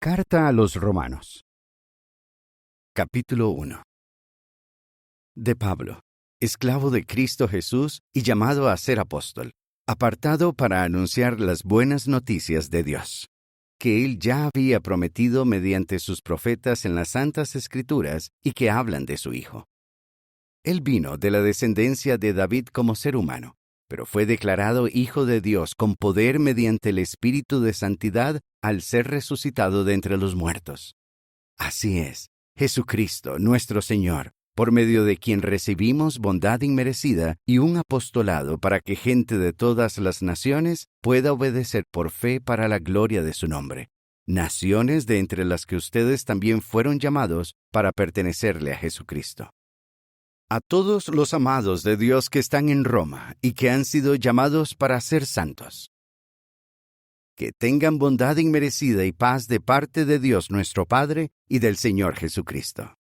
Carta a los Romanos. Capítulo 1. De Pablo, esclavo de Cristo Jesús y llamado a ser apóstol, apartado para anunciar las buenas noticias de Dios, que Él ya había prometido mediante sus profetas en las Santas Escrituras y que hablan de su Hijo. Él vino de la descendencia de David como ser humano, pero fue declarado Hijo de Dios con poder mediante el Espíritu de Santidad al ser resucitado de entre los muertos. Así es, Jesucristo, nuestro Señor, por medio de quien recibimos bondad inmerecida y un apostolado para que gente de todas las naciones pueda obedecer por fe para la gloria de su nombre. Naciones de entre las que ustedes también fueron llamados para pertenecerle a Jesucristo. A todos los amados de Dios que están en Roma y que han sido llamados para ser santos. Que tengan bondad inmerecida y paz de parte de Dios nuestro Padre y del Señor Jesucristo.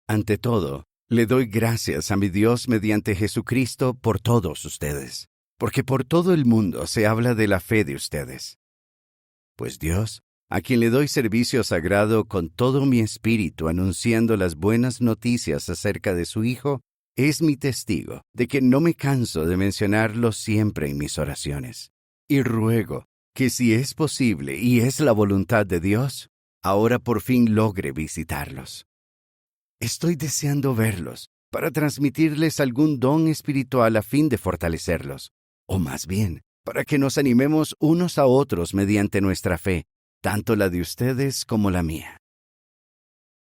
Ante todo, le doy gracias a mi Dios mediante Jesucristo por todos ustedes, porque por todo el mundo se habla de la fe de ustedes. Pues Dios, a quien le doy servicio sagrado con todo mi espíritu anunciando las buenas noticias acerca de su Hijo, es mi testigo de que no me canso de mencionarlo siempre en mis oraciones. Y ruego que si es posible y es la voluntad de Dios, ahora por fin logre visitarlos. Estoy deseando verlos para transmitirles algún don espiritual a fin de fortalecerlos, o más bien, para que nos animemos unos a otros mediante nuestra fe, tanto la de ustedes como la mía.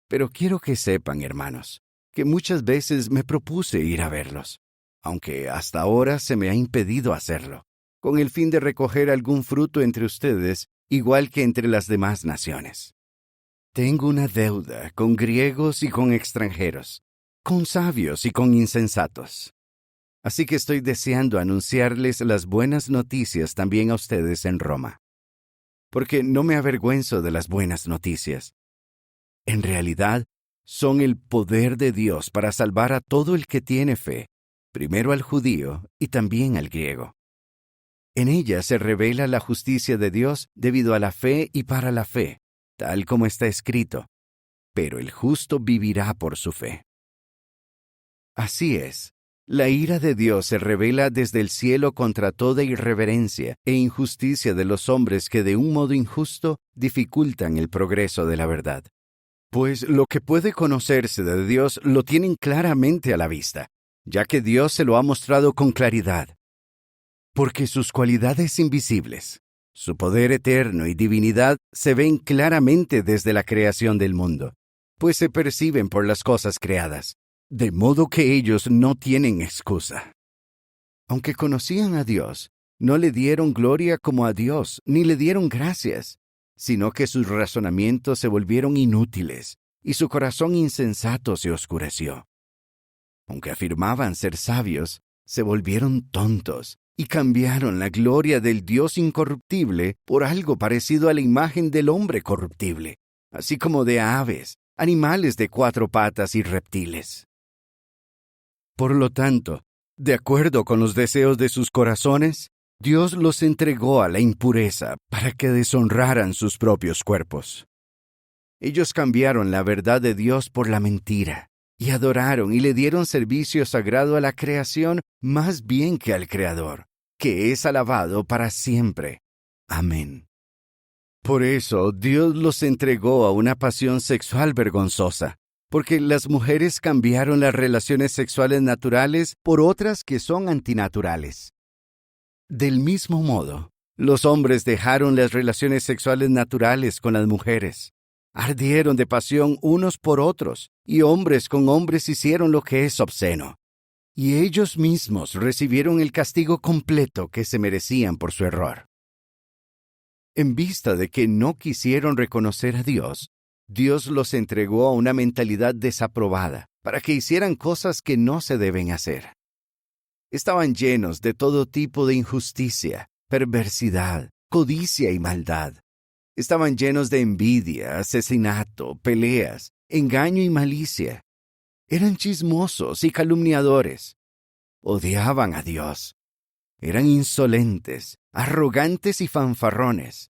Pero quiero que sepan, hermanos, que muchas veces me propuse ir a verlos, aunque hasta ahora se me ha impedido hacerlo, con el fin de recoger algún fruto entre ustedes, igual que entre las demás naciones. Tengo una deuda con griegos y con extranjeros, con sabios y con insensatos. Así que estoy deseando anunciarles las buenas noticias también a ustedes en Roma. Porque no me avergüenzo de las buenas noticias. En realidad, son el poder de Dios para salvar a todo el que tiene fe, primero al judío y también al griego. En ella se revela la justicia de Dios debido a la fe y para la fe, tal como está escrito, pero el justo vivirá por su fe. Así es, la ira de Dios se revela desde el cielo contra toda irreverencia e injusticia de los hombres que de un modo injusto dificultan el progreso de la verdad. Pues lo que puede conocerse de Dios lo tienen claramente a la vista, ya que Dios se lo ha mostrado con claridad. Porque sus cualidades invisibles, su poder eterno y divinidad se ven claramente desde la creación del mundo, pues se perciben por las cosas creadas, de modo que ellos no tienen excusa. Aunque conocían a Dios, no le dieron gloria como a Dios, ni le dieron gracias, sino que sus razonamientos se volvieron inútiles, y su corazón insensato se oscureció. Aunque afirmaban ser sabios, se volvieron tontos, y cambiaron la gloria del Dios incorruptible por algo parecido a la imagen del hombre corruptible, así como de aves, animales de 4 patas y reptiles. Por lo tanto, de acuerdo con los deseos de sus corazones, Dios los entregó a la impureza para que deshonraran sus propios cuerpos. Ellos cambiaron la verdad de Dios por la mentira, y adoraron y le dieron servicio sagrado a la creación más bien que al Creador, que es alabado para siempre. Amén. Por eso Dios los entregó a una pasión sexual vergonzosa, porque las mujeres cambiaron las relaciones sexuales naturales por otras que son antinaturales. Del mismo modo, los hombres dejaron las relaciones sexuales naturales con las mujeres. Ardieron de pasión unos por otros, y hombres con hombres hicieron lo que es obsceno. Y ellos mismos recibieron el castigo completo que se merecían por su error. En vista de que no quisieron reconocer a Dios, Dios los entregó a una mentalidad desaprobada, para que hicieran cosas que no se deben hacer. Estaban llenos de todo tipo de injusticia, perversidad, codicia y maldad. Estaban llenos de envidia, asesinato, peleas, engaño y malicia. Eran chismosos y calumniadores. Odiaban a Dios. Eran insolentes, arrogantes y fanfarrones.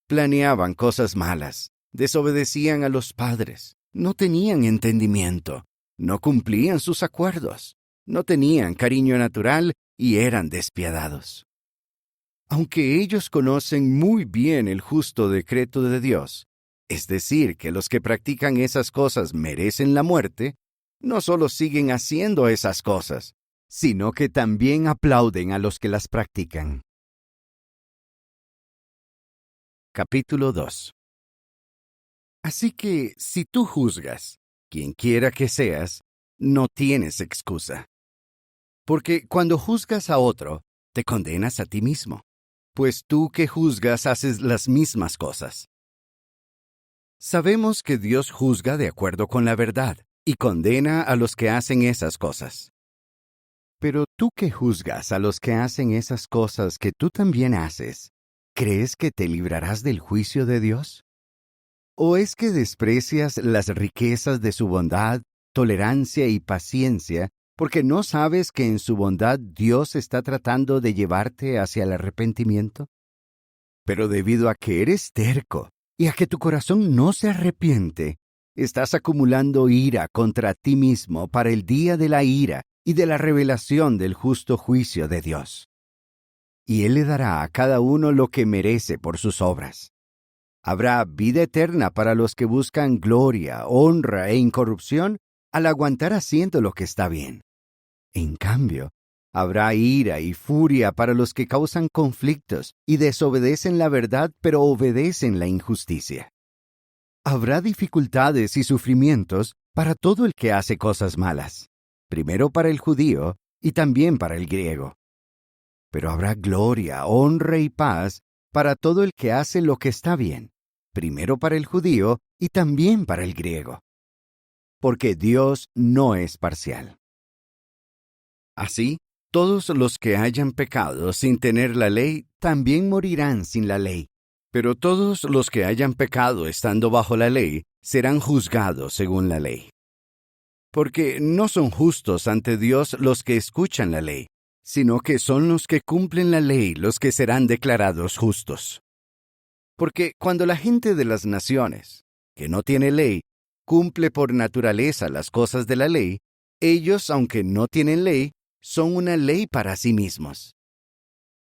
Planeaban cosas malas, desobedecían a los padres, no tenían entendimiento, no cumplían sus acuerdos, no tenían cariño natural y eran despiadados. Aunque ellos conocen muy bien el justo decreto de Dios, es decir, que los que practican esas cosas merecen la muerte, no solo siguen haciendo esas cosas, sino que también aplauden a los que las practican. Capítulo 2. Así que, si tú juzgas, quien quiera que seas, no tienes excusa. Porque cuando juzgas a otro, te condenas a ti mismo, pues tú que juzgas haces las mismas cosas. Sabemos que Dios juzga de acuerdo con la verdad y condena a los que hacen esas cosas. Pero tú que juzgas a los que hacen esas cosas que tú también haces, ¿crees que te librarás del juicio de Dios? ¿O es que desprecias las riquezas de su bondad, tolerancia y paciencia, porque no sabes que en su bondad Dios está tratando de llevarte hacia el arrepentimiento? Pero debido a que eres terco y a que tu corazón no se arrepiente, estás acumulando ira contra ti mismo para el día de la ira y de la revelación del justo juicio de Dios. Y Él le dará a cada uno lo que merece por sus obras. Habrá vida eterna para los que buscan gloria, honra e incorrupción al aguantar haciendo lo que está bien. En cambio, habrá ira y furia para los que causan conflictos y desobedecen la verdad pero obedecen la injusticia. Habrá dificultades y sufrimientos para todo el que hace cosas malas, primero para el judío y también para el griego. Pero habrá gloria, honra y paz para todo el que hace lo que está bien, primero para el judío y también para el griego. Porque Dios no es parcial. Así, todos los que hayan pecado sin tener la ley también morirán sin la ley. Pero todos los que hayan pecado estando bajo la ley serán juzgados según la ley. Porque no son justos ante Dios los que escuchan la ley, sino que son los que cumplen la ley los que serán declarados justos. Porque cuando la gente de las naciones, que no tiene ley, cumple por naturaleza las cosas de la ley, ellos, aunque no tienen ley, son una ley para sí mismos.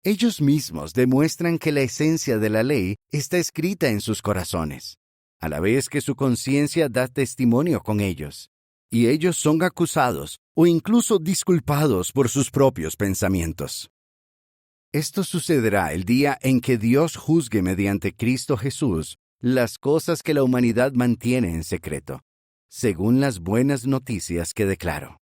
Ellos mismos demuestran que la esencia de la ley está escrita en sus corazones, a la vez que su conciencia da testimonio con ellos, y ellos son acusados o incluso disculpados por sus propios pensamientos. Esto sucederá el día en que Dios juzgue mediante Cristo Jesús las cosas que la humanidad mantiene en secreto, según las buenas noticias que declaro.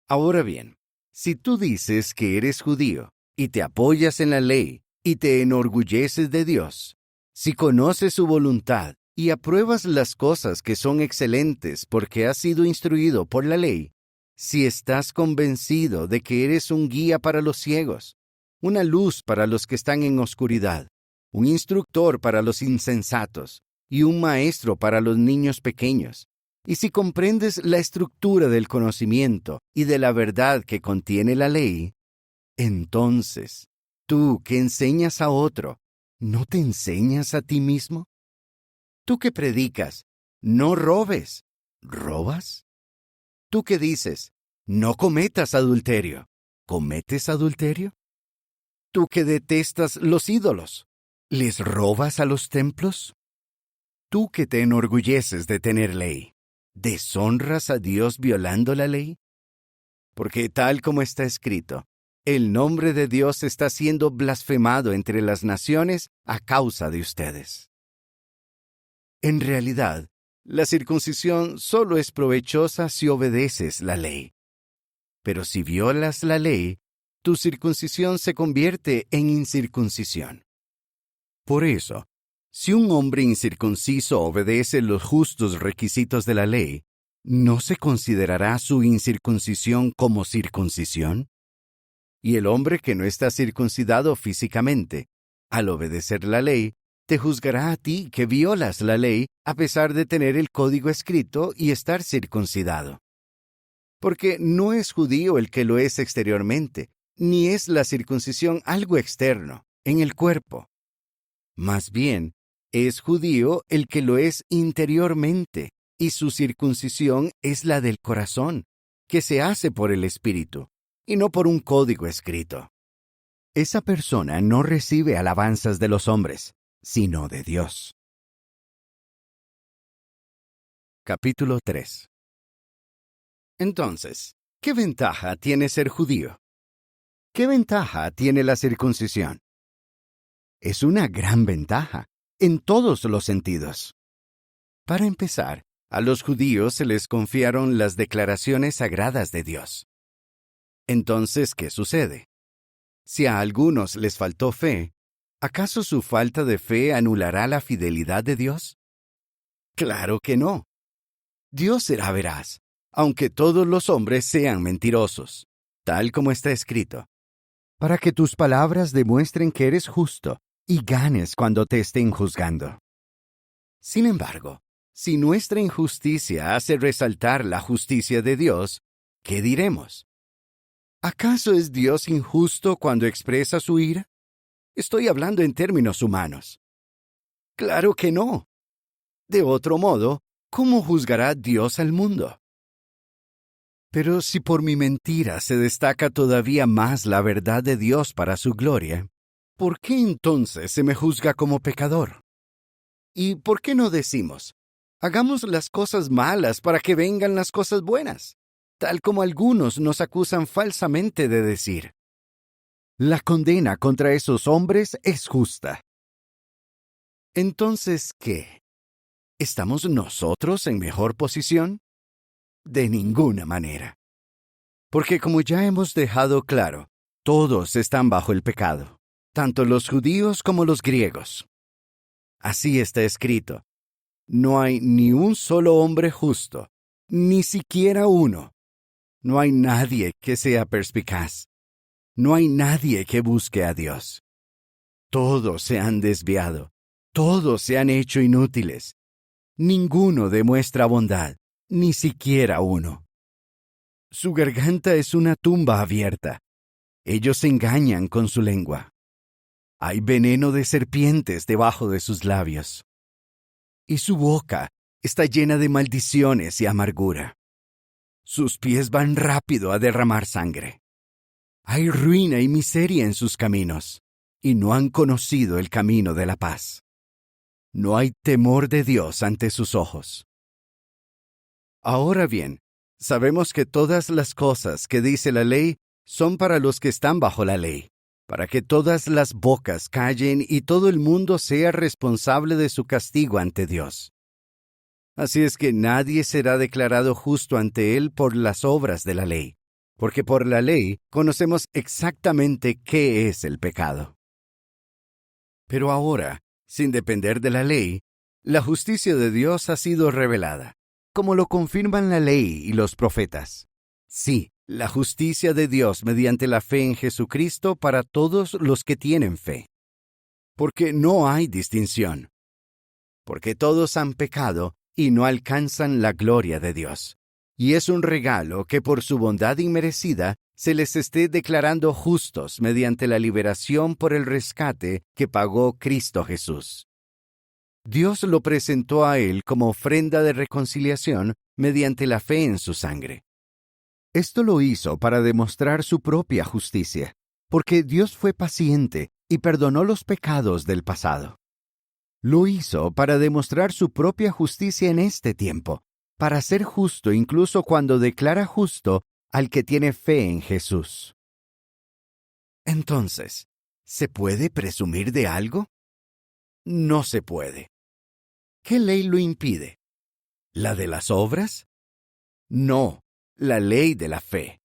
Ahora bien, si tú dices que eres judío y te apoyas en la ley y te enorgulleces de Dios, si conoces su voluntad y apruebas las cosas que son excelentes porque has sido instruido por la ley, si estás convencido de que eres un guía para los ciegos, una luz para los que están en oscuridad, un instructor para los insensatos y un maestro para los niños pequeños, y si comprendes la estructura del conocimiento y de la verdad que contiene la ley, entonces, tú que enseñas a otro, ¿no te enseñas a ti mismo? Tú que predicas, no robes, ¿robas? Tú que dices, no cometas adulterio, ¿cometes adulterio? Tú que detestas los ídolos, ¿les robas a los templos? Tú que te enorgulleces de tener ley, ¿deshonras a Dios violando la ley? Porque tal como está escrito, el nombre de Dios está siendo blasfemado entre las naciones a causa de ustedes. En realidad, la circuncisión solo es provechosa si obedeces la ley. Pero si violas la ley, tu circuncisión se convierte en incircuncisión. Por eso, si un hombre incircunciso obedece los justos requisitos de la ley, ¿no se considerará su incircuncisión como circuncisión? Y el hombre que no está circuncidado físicamente, al obedecer la ley, te juzgará a ti que violas la ley a pesar de tener el código escrito y estar circuncidado. Porque no es judío el que lo es exteriormente, ni es la circuncisión algo externo, en el cuerpo. Más bien, es judío el que lo es interiormente, y su circuncisión es la del corazón, que se hace por el Espíritu, y no por un código escrito. Esa persona no recibe alabanzas de los hombres, sino de Dios. Capítulo 3. Entonces, ¿qué ventaja tiene ser judío? ¿Qué ventaja tiene la circuncisión? Es una gran ventaja, en todos los sentidos. Para empezar, a los judíos se les confiaron las declaraciones sagradas de Dios. Entonces, ¿qué sucede? Si a algunos les faltó fe, ¿acaso su falta de fe anulará la fidelidad de Dios? Claro que no. Dios será veraz, aunque todos los hombres sean mentirosos, tal como está escrito, para que tus palabras demuestren que eres justo y ganes cuando te estén juzgando. Sin embargo, si nuestra injusticia hace resaltar la justicia de Dios, ¿qué diremos? ¿Acaso es Dios injusto cuando expresa su ira? Estoy hablando en términos humanos. Claro que no. De otro modo, ¿cómo juzgará Dios al mundo? Pero si por mi mentira se destaca todavía más la verdad de Dios para su gloria, ¿por qué entonces se me juzga como pecador? ¿Y por qué no decimos, hagamos las cosas malas para que vengan las cosas buenas, tal como algunos nos acusan falsamente de decir? La condena contra esos hombres es justa. Entonces, ¿qué? ¿Estamos nosotros en mejor posición? De ninguna manera. Porque como ya hemos dejado claro, todos están bajo el pecado, tanto los judíos como los griegos. Así está escrito: no hay ni un solo hombre justo, ni siquiera uno. No hay nadie que sea perspicaz. No hay nadie que busque a Dios. Todos se han desviado, todos se han hecho inútiles. Ninguno demuestra bondad, ni siquiera uno. Su garganta es una tumba abierta. Ellos se engañan con su lengua. Hay veneno de serpientes debajo de sus labios. Y su boca está llena de maldiciones y amargura. Sus pies van rápido a derramar sangre. Hay ruina y miseria en sus caminos, y no han conocido el camino de la paz. No hay temor de Dios ante sus ojos. Ahora bien, sabemos que todas las cosas que dice la ley son para los que están bajo la ley, para que todas las bocas callen y todo el mundo sea responsable de su castigo ante Dios. Así es que nadie será declarado justo ante Él por las obras de la ley, porque por la ley conocemos exactamente qué es el pecado. Pero ahora, sin depender de la ley, la justicia de Dios ha sido revelada, como lo confirman la ley y los profetas. Sí, la justicia de Dios mediante la fe en Jesucristo para todos los que tienen fe. Porque no hay distinción. Porque todos han pecado y no alcanzan la gloria de Dios. Y es un regalo que por su bondad inmerecida se les esté declarando justos mediante la liberación por el rescate que pagó Cristo Jesús. Dios lo presentó a Él como ofrenda de reconciliación mediante la fe en su sangre. Esto lo hizo para demostrar su propia justicia, porque Dios fue paciente y perdonó los pecados del pasado. Lo hizo para demostrar su propia justicia en este tiempo, para ser justo incluso cuando declara justo al que tiene fe en Jesús. Entonces, ¿se puede presumir de algo? No se puede. ¿Qué ley lo impide? ¿La de las obras? No, la ley de la fe.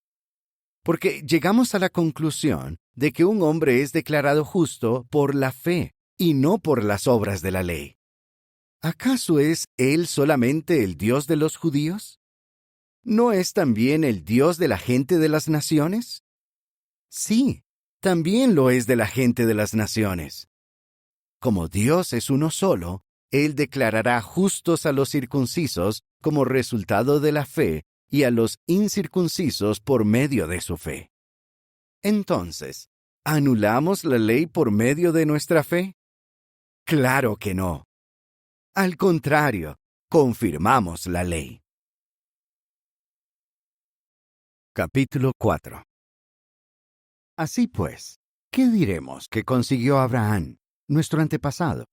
Porque llegamos a la conclusión de que un hombre es declarado justo por la fe y no por las obras de la ley. ¿Acaso es Él solamente el Dios de los judíos? ¿No es también el Dios de la gente de las naciones? Sí, también lo es de la gente de las naciones. Como Dios es uno solo, Él declarará justos a los circuncisos como resultado de la fe y a los incircuncisos por medio de su fe. Entonces, ¿anulamos la ley por medio de nuestra fe? Claro que no. Al contrario, confirmamos la ley. Capítulo 4. Así pues, ¿qué diremos que consiguió Abraham, nuestro antepasado?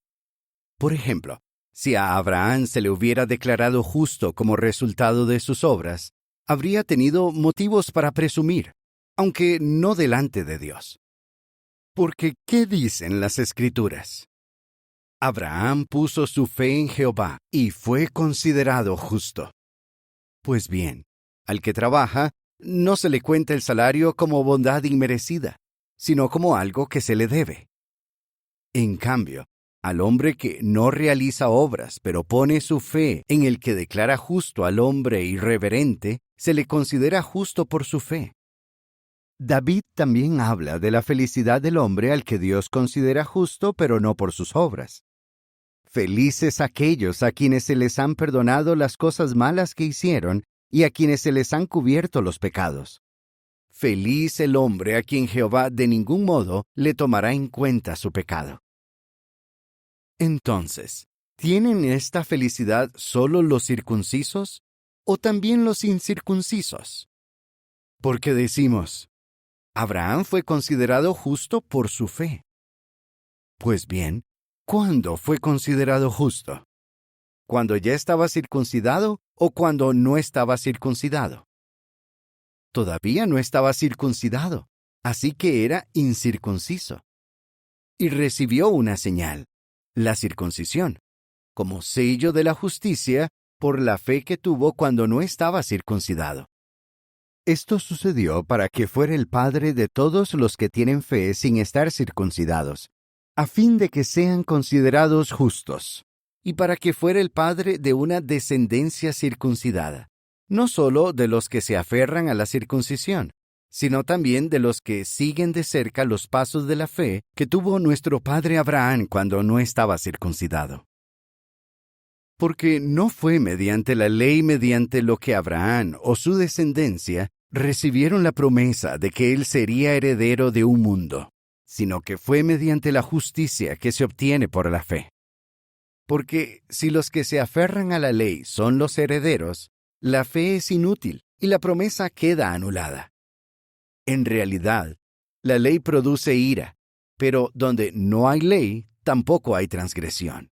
Por ejemplo, si a Abraham se le hubiera declarado justo como resultado de sus obras, habría tenido motivos para presumir, aunque no delante de Dios. Porque, ¿qué dicen las Escrituras? Abraham puso su fe en Jehová y fue considerado justo. Pues bien, al que trabaja, no se le cuenta el salario como bondad inmerecida, sino como algo que se le debe. En cambio, al hombre que no realiza obras, pero pone su fe en el que declara justo al hombre irreverente, se le considera justo por su fe. David también habla de la felicidad del hombre al que Dios considera justo, pero no por sus obras. Felices aquellos a quienes se les han perdonado las cosas malas que hicieron y a quienes se les han cubierto los pecados. Feliz el hombre a quien Jehová de ningún modo le tomará en cuenta su pecado. Entonces, ¿tienen esta felicidad solo los circuncisos o también los incircuncisos? Porque decimos, Abraham fue considerado justo por su fe. Pues bien, ¿cuándo fue considerado justo? ¿Cuando ya estaba circuncidado o cuando no estaba circuncidado? Todavía no estaba circuncidado, así que era incircunciso. Y recibió una señal, la circuncisión, como sello de la justicia por la fe que tuvo cuando no estaba circuncidado. Esto sucedió para que fuera el padre de todos los que tienen fe sin estar circuncidados, a fin de que sean considerados justos, y para que fuera el padre de una descendencia circuncidada, no solo de los que se aferran a la circuncisión, sino también de los que siguen de cerca los pasos de la fe que tuvo nuestro padre Abraham cuando no estaba circuncidado. Porque no fue mediante la ley mediante lo que Abraham o su descendencia recibieron la promesa de que él sería heredero de un mundo, sino que fue mediante la justicia que se obtiene por la fe. Porque si los que se aferran a la ley son los herederos, la fe es inútil y la promesa queda anulada. En realidad, la ley produce ira, pero donde no hay ley, tampoco hay transgresión.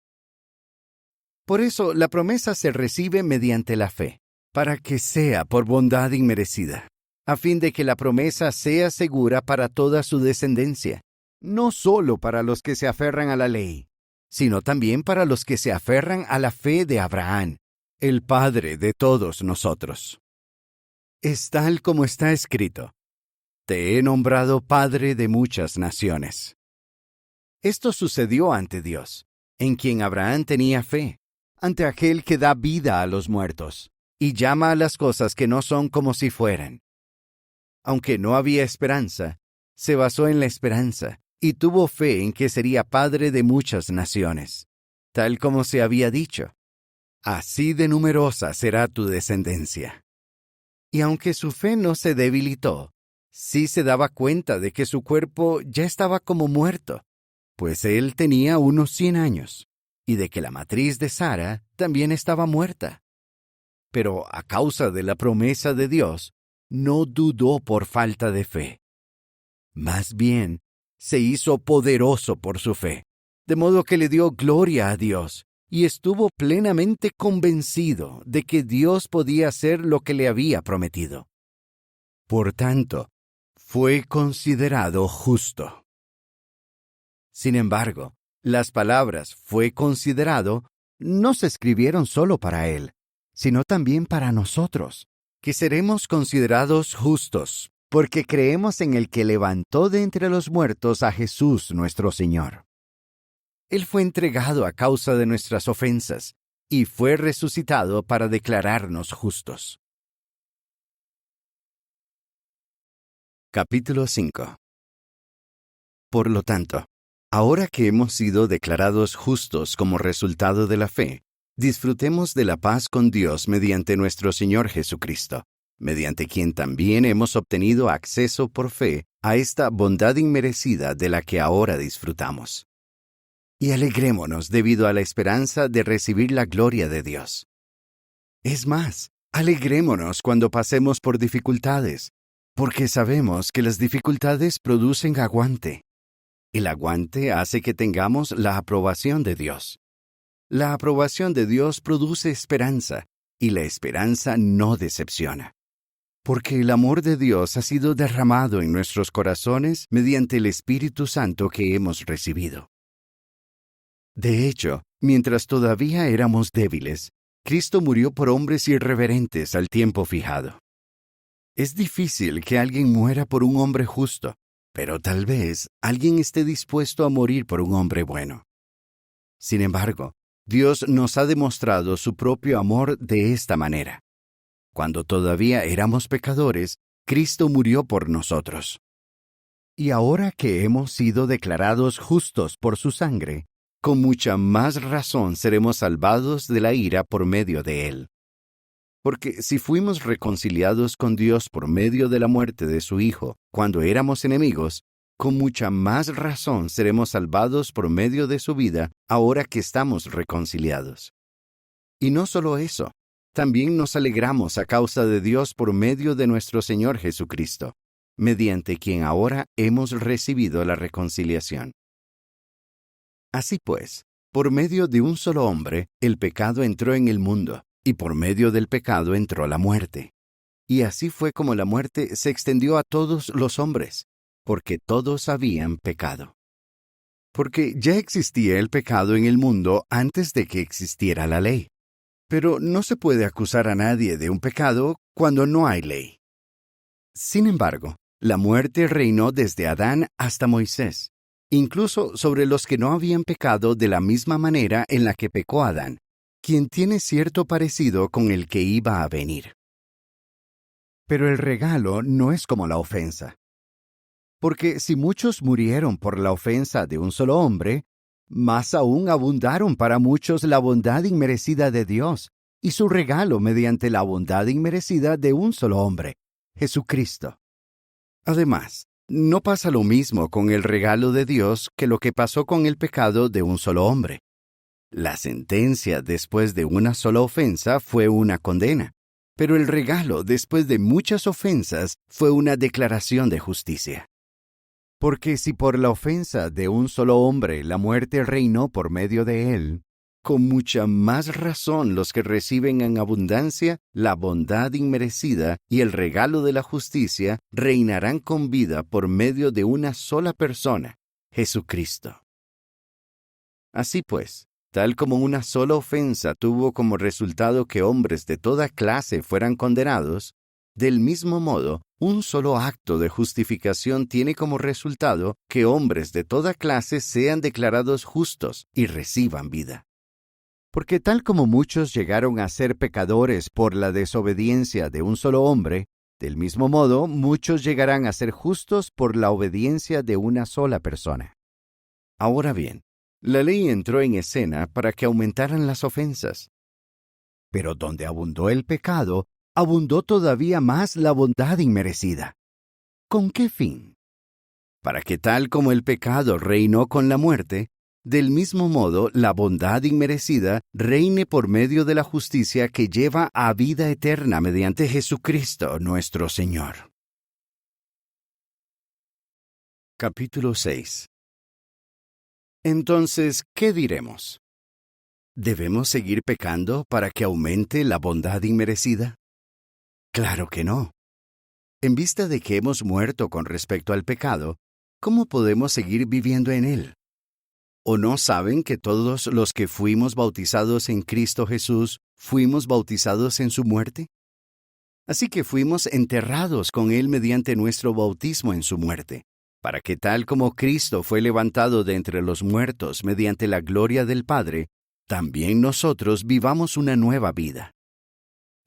Por eso la promesa se recibe mediante la fe, para que sea por bondad inmerecida, a fin de que la promesa sea segura para toda su descendencia, no solo para los que se aferran a la ley, sino también para los que se aferran a la fe de Abraham, el padre de todos nosotros. Es tal como está escrito: Te he nombrado padre de muchas naciones. Esto sucedió ante Dios, en quien Abraham tenía fe, ante aquel que da vida a los muertos, y llama a las cosas que no son como si fueran. Aunque no había esperanza, se basó en la esperanza, y tuvo fe en que sería padre de muchas naciones, tal como se había dicho: Así de numerosa será tu descendencia. Y aunque su fe no se debilitó, sí se daba cuenta de que su cuerpo ya estaba como muerto, pues él tenía unos 100 años, y de que la matriz de Sara también estaba muerta. Pero a causa de la promesa de Dios, no dudó por falta de fe. Más bien, se hizo poderoso por su fe, de modo que le dio gloria a Dios, y estuvo plenamente convencido de que Dios podía hacer lo que le había prometido. Por tanto, fue considerado justo. Sin embargo, las palabras "fue considerado" no se escribieron solo para él, sino también para nosotros, que seremos considerados justos, porque creemos en el que levantó de entre los muertos a Jesús nuestro Señor. Él fue entregado a causa de nuestras ofensas, y fue resucitado para declararnos justos. Capítulo 5. Por lo tanto, ahora que hemos sido declarados justos como resultado de la fe, disfrutemos de la paz con Dios mediante nuestro Señor Jesucristo, mediante quien también hemos obtenido acceso por fe a esta bondad inmerecida de la que ahora disfrutamos. y alegrémonos debido a la esperanza de recibir la gloria de Dios. Es más, alegrémonos cuando pasemos por dificultades, porque sabemos que las dificultades producen aguante. El aguante hace que tengamos la aprobación de Dios. La aprobación de Dios produce esperanza, y la esperanza no decepciona. Porque el amor de Dios ha sido derramado en nuestros corazones mediante el Espíritu Santo que hemos recibido. De hecho, mientras todavía éramos débiles, Cristo murió por hombres irreverentes al tiempo fijado. Es difícil que alguien muera por un hombre justo, pero tal vez alguien esté dispuesto a morir por un hombre bueno. Sin embargo, Dios nos ha demostrado su propio amor de esta manera. Cuando todavía éramos pecadores, Cristo murió por nosotros. Y ahora que hemos sido declarados justos por su sangre, con mucha más razón seremos salvados de la ira por medio de él. Porque si fuimos reconciliados con Dios por medio de la muerte de su Hijo, cuando éramos enemigos, con mucha más razón seremos salvados por medio de su vida, ahora que estamos reconciliados. Y no solo eso, también nos alegramos a causa de Dios por medio de nuestro Señor Jesucristo, mediante quien ahora hemos recibido la reconciliación. Así pues, por medio de un solo hombre, el pecado entró en el mundo, y por medio del pecado entró la muerte. Y así fue como la muerte se extendió a todos los hombres, porque todos habían pecado. Porque ya existía el pecado en el mundo antes de que existiera la ley. Pero no se puede acusar a nadie de un pecado cuando no hay ley. Sin embargo, la muerte reinó desde Adán hasta Moisés, incluso sobre los que no habían pecado de la misma manera en la que pecó Adán, quien tiene cierto parecido con el que iba a venir. Pero el regalo no es como la ofensa. Porque si muchos murieron por la ofensa de un solo hombre, más aún abundaron para muchos la bondad inmerecida de Dios y su regalo mediante la bondad inmerecida de un solo hombre, Jesucristo. Además, no pasa lo mismo con el regalo de Dios que lo que pasó con el pecado de un solo hombre. La sentencia después de una sola ofensa fue una condena, pero el regalo después de muchas ofensas fue una declaración de justicia. Porque si por la ofensa de un solo hombre la muerte reinó por medio de él, con mucha más razón los que reciben en abundancia la bondad inmerecida y el regalo de la justicia reinarán con vida por medio de una sola persona, Jesucristo. Así pues, tal como una sola ofensa tuvo como resultado que hombres de toda clase fueran condenados, del mismo modo, un solo acto de justificación tiene como resultado que hombres de toda clase sean declarados justos y reciban vida. Porque tal como muchos llegaron a ser pecadores por la desobediencia de un solo hombre, del mismo modo muchos llegarán a ser justos por la obediencia de una sola persona. Ahora bien, la ley entró en escena para que aumentaran las ofensas. Pero donde abundó el pecado, abundó todavía más la bondad inmerecida. ¿Con qué fin? Para que tal como el pecado reinó con la muerte, del mismo modo la bondad inmerecida reine por medio de la justicia que lleva a vida eterna mediante Jesucristo nuestro Señor. Capítulo 6. Entonces, ¿qué diremos? ¿Debemos seguir pecando para que aumente la bondad inmerecida? Claro que no. En vista de que hemos muerto con respecto al pecado, ¿cómo podemos seguir viviendo en él? ¿O no saben que todos los que fuimos bautizados en Cristo Jesús, fuimos bautizados en su muerte? Así que fuimos enterrados con él mediante nuestro bautismo en su muerte, para que tal como Cristo fue levantado de entre los muertos mediante la gloria del Padre, también nosotros vivamos una nueva vida.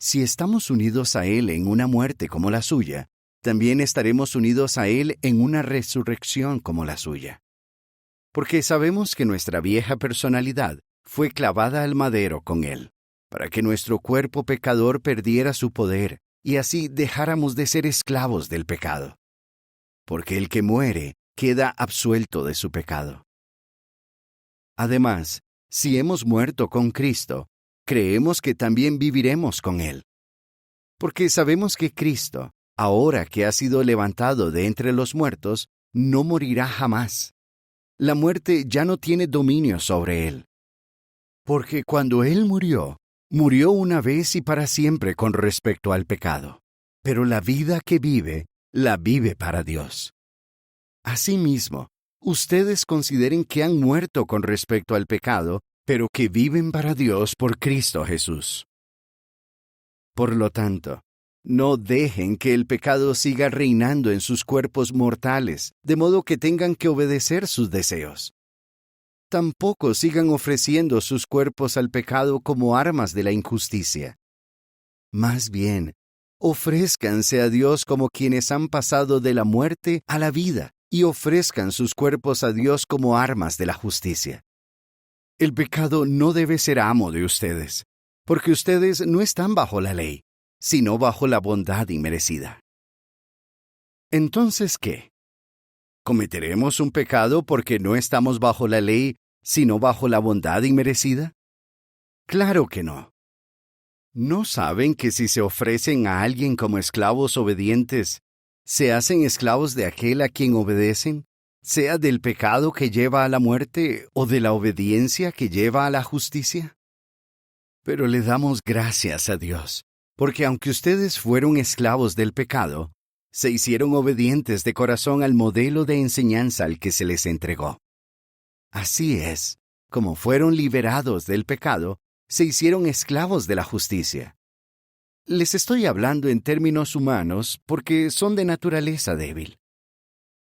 Si estamos unidos a Él en una muerte como la suya, también estaremos unidos a Él en una resurrección como la suya. Porque sabemos que nuestra vieja personalidad fue clavada al madero con Él, para que nuestro cuerpo pecador perdiera su poder y así dejáramos de ser esclavos del pecado. Porque el que muere queda absuelto de su pecado. Además, si hemos muerto con Cristo, creemos que también viviremos con Él. Porque sabemos que Cristo, ahora que ha sido levantado de entre los muertos, no morirá jamás. La muerte ya no tiene dominio sobre Él. Porque cuando Él murió, murió una vez y para siempre con respecto al pecado. Pero la vida que vive, la vive para Dios. Asimismo, ustedes consideren que han muerto con respecto al pecado, pero que viven para Dios por Cristo Jesús. Por lo tanto, no dejen que el pecado siga reinando en sus cuerpos mortales, de modo que tengan que obedecer sus deseos. Tampoco sigan ofreciendo sus cuerpos al pecado como armas de la injusticia. Más bien, ofrézcanse a Dios como quienes han pasado de la muerte a la vida, y ofrezcan sus cuerpos a Dios como armas de la justicia. El pecado no debe ser amo de ustedes, porque ustedes no están bajo la ley, sino bajo la bondad inmerecida. Entonces, ¿qué? ¿Cometeremos un pecado porque no estamos bajo la ley, sino bajo la bondad inmerecida? Claro que no. ¿No saben que si se ofrecen a alguien como esclavos obedientes, se hacen esclavos de aquel a quien obedecen, sea del pecado que lleva a la muerte o de la obediencia que lleva a la justicia? Pero le damos gracias a Dios, porque aunque ustedes fueron esclavos del pecado, se hicieron obedientes de corazón al modelo de enseñanza al que se les entregó. Así es, como fueron liberados del pecado, se hicieron esclavos de la justicia. Les estoy hablando en términos humanos porque son de naturaleza débil.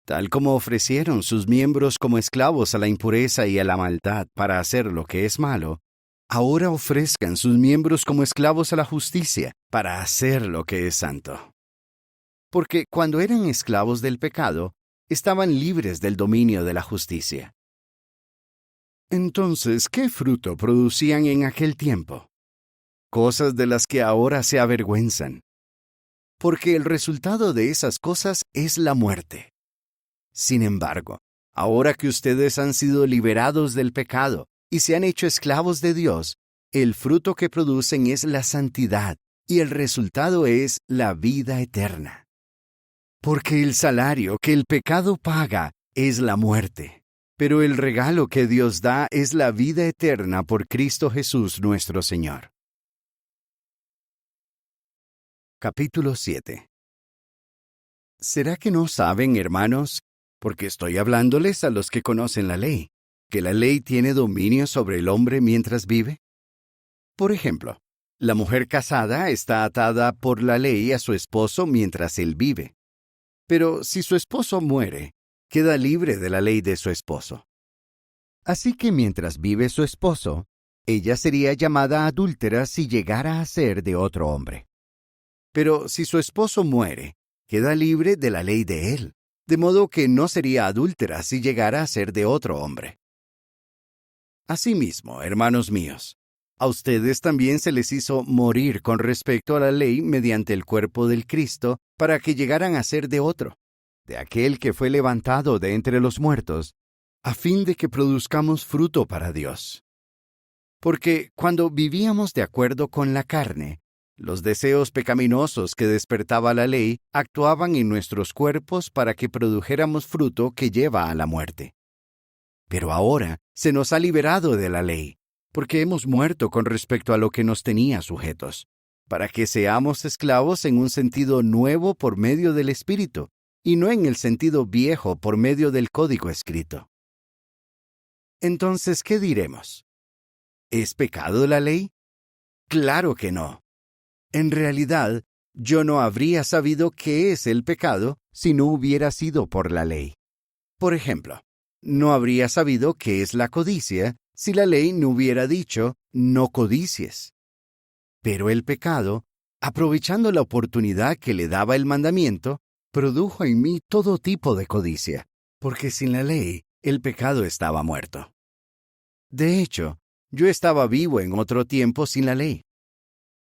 Tal como ofrecieron sus miembros como esclavos a la impureza y a la maldad para hacer lo que es malo, ahora ofrezcan sus miembros como esclavos a la justicia para hacer lo que es santo. Porque cuando eran esclavos del pecado, estaban libres del dominio de la justicia. Entonces, ¿qué fruto producían en aquel tiempo? Cosas de las que ahora se avergüenzan. Porque el resultado de esas cosas es la muerte. Sin embargo, ahora que ustedes han sido liberados del pecado y se han hecho esclavos de Dios, el fruto que producen es la santidad y el resultado es la vida eterna. Porque el salario que el pecado paga es la muerte, pero el regalo que Dios da es la vida eterna por Cristo Jesús nuestro Señor. Capítulo 7. ¿Será que no saben, hermanos, porque estoy hablándoles a los que conocen la ley, que la ley tiene dominio sobre el hombre mientras vive? Por ejemplo, la mujer casada está atada por la ley a su esposo mientras él vive. Pero si su esposo muere, queda libre de la ley de su esposo. Así que mientras vive su esposo, ella sería llamada adúltera si llegara a ser de otro hombre. Pero si su esposo muere, queda libre de la ley de él, de modo que no sería adúltera si llegara a ser de otro hombre. Asimismo, hermanos míos, a ustedes también se les hizo morir con respecto a la ley mediante el cuerpo del Cristo para que llegaran a ser de otro, de aquel que fue levantado de entre los muertos, a fin de que produzcamos fruto para Dios. Porque cuando vivíamos de acuerdo con la carne, los deseos pecaminosos que despertaba la ley actuaban en nuestros cuerpos para que produjéramos fruto que lleva a la muerte. Pero ahora se nos ha liberado de la ley, porque hemos muerto con respecto a lo que nos tenía sujetos, para que seamos esclavos en un sentido nuevo por medio del Espíritu, y no en el sentido viejo por medio del código escrito. Entonces, ¿qué diremos? ¿Es pecado la ley? Claro que no. En realidad, yo no habría sabido qué es el pecado si no hubiera sido por la ley. Por ejemplo, no habría sabido qué es la codicia si la ley no hubiera dicho, no codicies. Pero el pecado, aprovechando la oportunidad que le daba el mandamiento, produjo en mí todo tipo de codicia, porque sin la ley el pecado estaba muerto. De hecho, yo estaba vivo en otro tiempo sin la ley.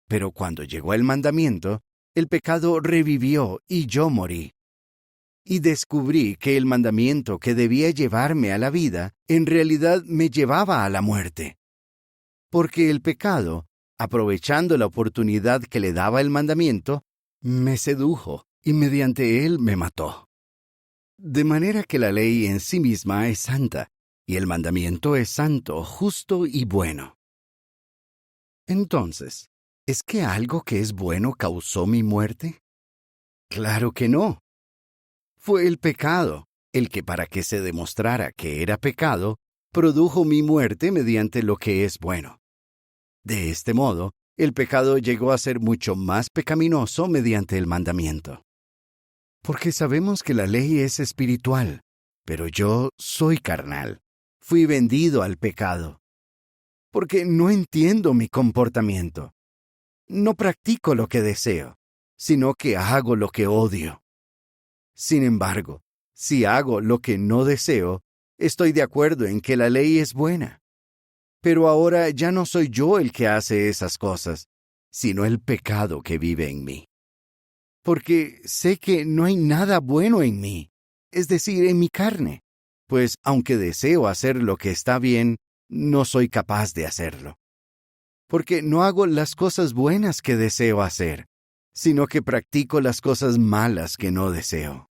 Pero cuando llegó el mandamiento, el pecado revivió y yo morí. y descubrí que el mandamiento que debía llevarme a la vida, en realidad me llevaba a la muerte. Porque el pecado, aprovechando la oportunidad que le daba el mandamiento, me sedujo y mediante él me mató. De manera que la ley en sí misma es santa, y el mandamiento es santo, justo y bueno. Entonces, ¿es que algo que es bueno causó mi muerte? Claro que no. Fue el pecado, el que para que se demostrara que era pecado, produjo mi muerte mediante lo que es bueno. De este modo, el pecado llegó a ser mucho más pecaminoso mediante el mandamiento. Porque sabemos que la ley es espiritual, pero yo soy carnal. Fui vendido al pecado. Porque no entiendo mi comportamiento. No practico lo que deseo, sino que hago lo que odio. Sin embargo, si hago lo que no deseo, estoy de acuerdo en que la ley es buena. Pero ahora ya no soy yo el que hace esas cosas, sino el pecado que vive en mí. Porque sé que no hay nada bueno en mí, es decir, en mi carne, pues aunque deseo hacer lo que está bien, no soy capaz de hacerlo. Porque no hago las cosas buenas que deseo hacer, sino que practico las cosas malas que no deseo.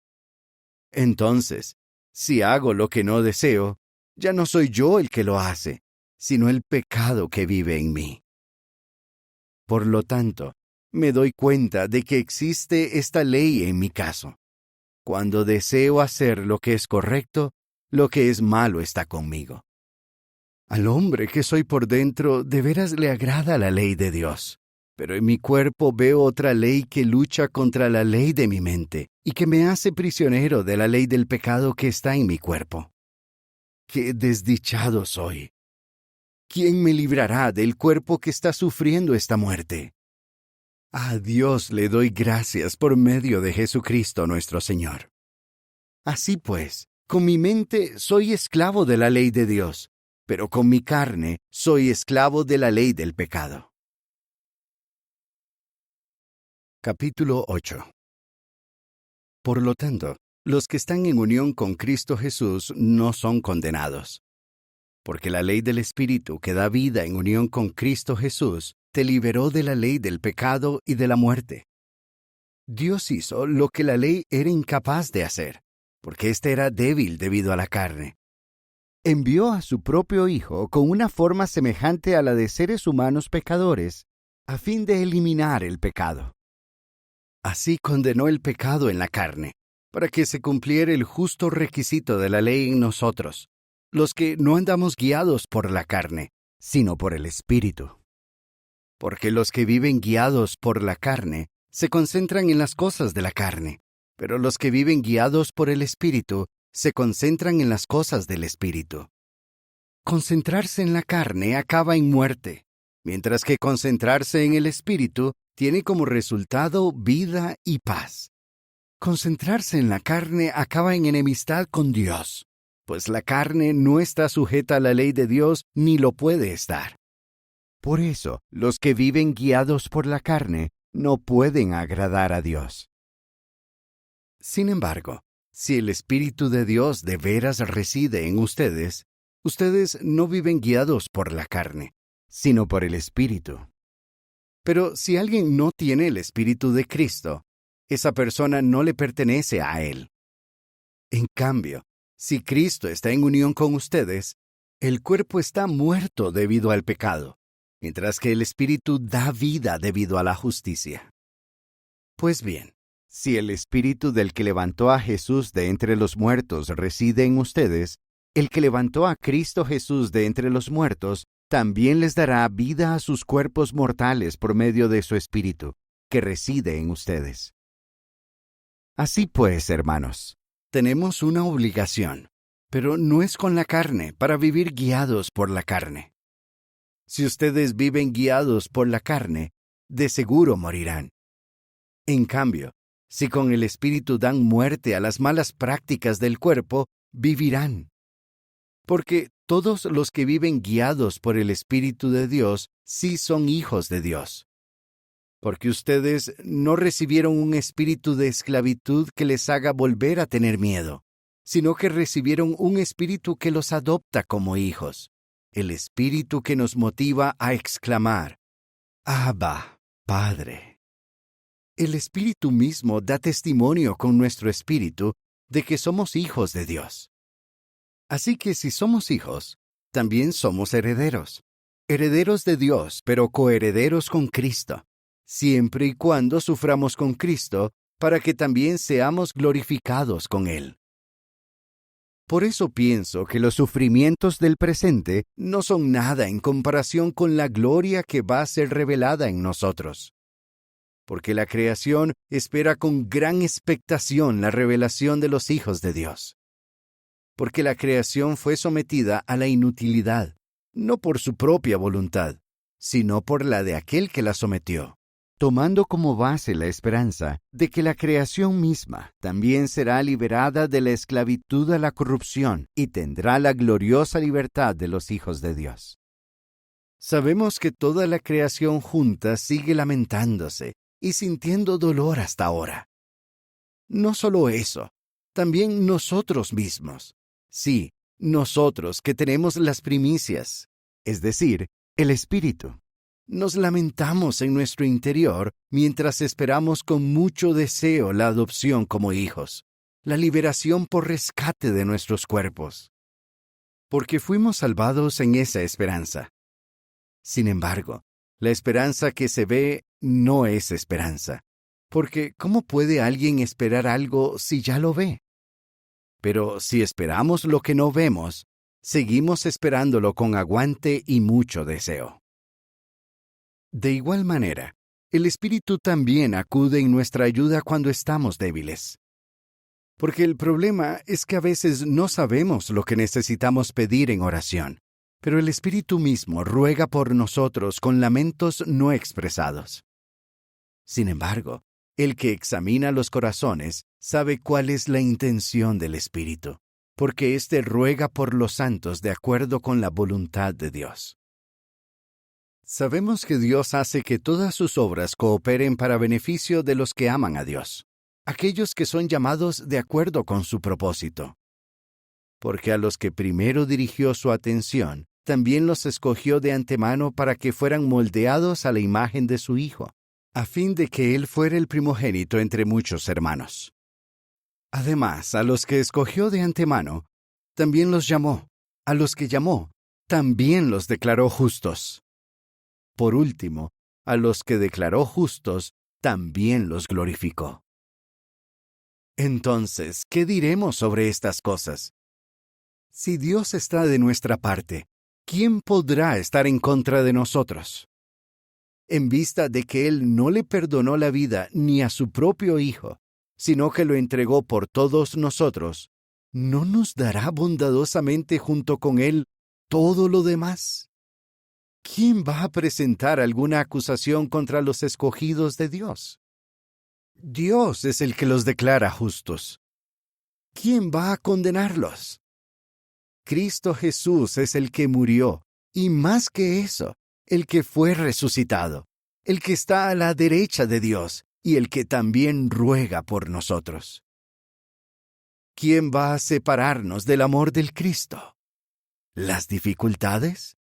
Entonces, si hago lo que no deseo, ya no soy yo el que lo hace, sino el pecado que vive en mí. Por lo tanto, me doy cuenta de que existe esta ley en mi caso. Cuando deseo hacer lo que es correcto, lo que es malo está conmigo. Al hombre que soy por dentro, de veras le agrada la ley de Dios. Pero en mi cuerpo veo otra ley que lucha contra la ley de mi mente y que me hace prisionero de la ley del pecado que está en mi cuerpo. ¡Qué desdichado soy! ¿Quién me librará del cuerpo que está sufriendo esta muerte? A Dios le doy gracias por medio de Jesucristo nuestro Señor. Así pues, con mi mente soy esclavo de la ley de Dios, pero con mi carne soy esclavo de la ley del pecado. Capítulo 8. Por lo tanto, los que están en unión con Cristo Jesús no son condenados. Porque la ley del Espíritu que da vida en unión con Cristo Jesús te liberó de la ley del pecado y de la muerte. Dios hizo lo que la ley era incapaz de hacer, porque éste era débil debido a la carne. Envió a su propio Hijo con una forma semejante a la de seres humanos pecadores, a fin de eliminar el pecado. Así condenó el pecado en la carne, para que se cumpliera el justo requisito de la ley en nosotros, los que no andamos guiados por la carne, sino por el Espíritu. Porque los que viven guiados por la carne se concentran en las cosas de la carne, pero los que viven guiados por el Espíritu se concentran en las cosas del Espíritu. Concentrarse en la carne acaba en muerte, mientras que concentrarse en el Espíritu tiene como resultado vida y paz. Concentrarse en la carne acaba en enemistad con Dios, pues la carne no está sujeta a la ley de Dios ni lo puede estar. Por eso, los que viven guiados por la carne no pueden agradar a Dios. Sin embargo, si el Espíritu de Dios de veras reside en ustedes, ustedes no viven guiados por la carne, sino por el Espíritu. Pero si alguien no tiene el Espíritu de Cristo, esa persona no le pertenece a Él. En cambio, si Cristo está en unión con ustedes, el cuerpo está muerto debido al pecado, mientras que el Espíritu da vida debido a la justicia. Pues bien, si el Espíritu del que levantó a Jesús de entre los muertos reside en ustedes, el que levantó a Cristo Jesús de entre los muertos también les dará vida a sus cuerpos mortales por medio de su Espíritu, que reside en ustedes. Así pues, hermanos, tenemos una obligación, pero no es con la carne, para vivir guiados por la carne. Si ustedes viven guiados por la carne, de seguro morirán. En cambio, si con el Espíritu dan muerte a las malas prácticas del cuerpo, vivirán. Porque todos los que viven guiados por el Espíritu de Dios sí son hijos de Dios. porque ustedes no recibieron un espíritu de esclavitud que les haga volver a tener miedo, sino que recibieron un espíritu que los adopta como hijos, el espíritu que nos motiva a exclamar, Abba, Padre. El espíritu mismo da testimonio con nuestro espíritu de que somos hijos de Dios. Así que si somos hijos, también somos herederos. Herederos de Dios, pero coherederos con Cristo, siempre y cuando suframos con Cristo, para que también seamos glorificados con Él. Por eso pienso que los sufrimientos del presente no son nada en comparación con la gloria que va a ser revelada en nosotros. Porque la creación espera con gran expectación la revelación de los hijos de Dios. Porque la creación fue sometida a la inutilidad, no por su propia voluntad, sino por la de aquel que la sometió, tomando como base la esperanza de que la creación misma también será liberada de la esclavitud a la corrupción y tendrá la gloriosa libertad de los hijos de Dios. Sabemos que toda la creación junta sigue lamentándose y sintiendo dolor hasta ahora. No solo eso, también nosotros mismos. Sí, nosotros que tenemos las primicias, es decir, el Espíritu. Nos lamentamos en nuestro interior mientras esperamos con mucho deseo la adopción como hijos, la liberación por rescate de nuestros cuerpos. Porque fuimos salvados en esa esperanza. Sin embargo, la esperanza que se ve no es esperanza, porque ¿cómo puede alguien esperar algo si ya lo ve? Pero si esperamos lo que no vemos, seguimos esperándolo con aguante y mucho deseo. De igual manera, el Espíritu también acude en nuestra ayuda cuando estamos débiles. Porque el problema es que a veces no sabemos lo que necesitamos pedir en oración, pero el Espíritu mismo ruega por nosotros con lamentos no expresados. Sin embargo, el que examina los corazones sabe cuál es la intención del Espíritu, porque éste ruega por los santos de acuerdo con la voluntad de Dios. Sabemos que Dios hace que todas sus obras cooperen para beneficio de los que aman a Dios, aquellos que son llamados de acuerdo con su propósito. Porque a los que primero dirigió su atención, también los escogió de antemano para que fueran moldeados a la imagen de su Hijo, a fin de que Él fuera el primogénito entre muchos hermanos. Además, a los que escogió de antemano, también los llamó. A los que llamó, también los declaró justos. Por último, a los que declaró justos, también los glorificó. Entonces, ¿qué diremos sobre estas cosas? Si Dios está de nuestra parte, ¿quién podrá estar en contra de nosotros? En vista de que Él no le perdonó la vida ni a su propio Hijo, sino que lo entregó por todos nosotros, ¿no nos dará bondadosamente junto con Él todo lo demás? ¿Quién va a presentar alguna acusación contra los escogidos de Dios? Dios es el que los declara justos. ¿Quién va a condenarlos? Cristo Jesús es el que murió, y más que eso, el que fue resucitado, el que está a la derecha de Dios y el que también ruega por nosotros. ¿Quién va a separarnos del amor del Cristo? ¿Las dificultades?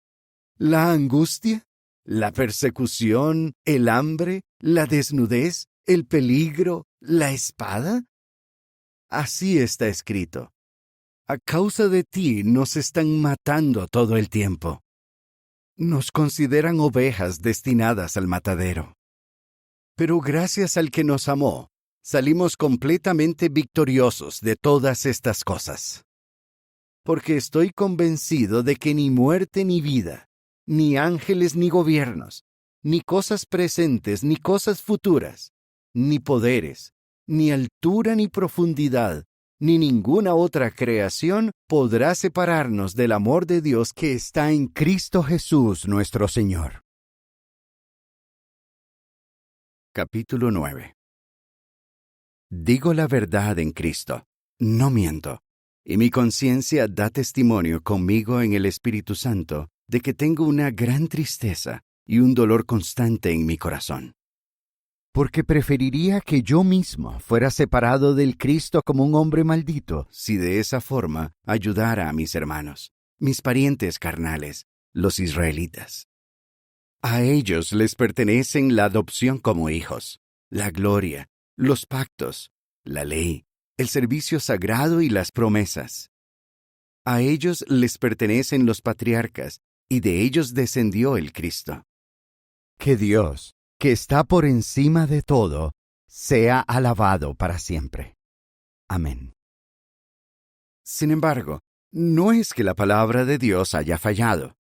¿La angustia? ¿La persecución? ¿El hambre? ¿La desnudez? ¿El peligro? ¿La espada? Así está escrito. A causa de ti nos están matando todo el tiempo. Nos consideran ovejas destinadas al matadero. Pero gracias al que nos amó, salimos completamente victoriosos de todas estas cosas. Porque estoy convencido de que ni muerte ni vida, ni ángeles ni gobiernos, ni cosas presentes ni cosas futuras, ni poderes, ni altura ni profundidad, ni ninguna otra creación podrá separarnos del amor de Dios que está en Cristo Jesús nuestro Señor. Capítulo 9. Digo la verdad en Cristo, no miento, y mi conciencia da testimonio conmigo en el Espíritu Santo de que tengo una gran tristeza y un dolor constante en mi corazón. porque preferiría que yo mismo fuera separado del Cristo como un hombre maldito, si de esa forma ayudara a mis hermanos, mis parientes carnales, los israelitas. A ellos les pertenecen la adopción como hijos, la gloria, los pactos, la ley, el servicio sagrado y las promesas. A ellos les pertenecen los patriarcas, y de ellos descendió el Cristo. Que Dios, que está por encima de todo, sea alabado para siempre. Amén. Sin embargo, no es que la palabra de Dios haya fallado,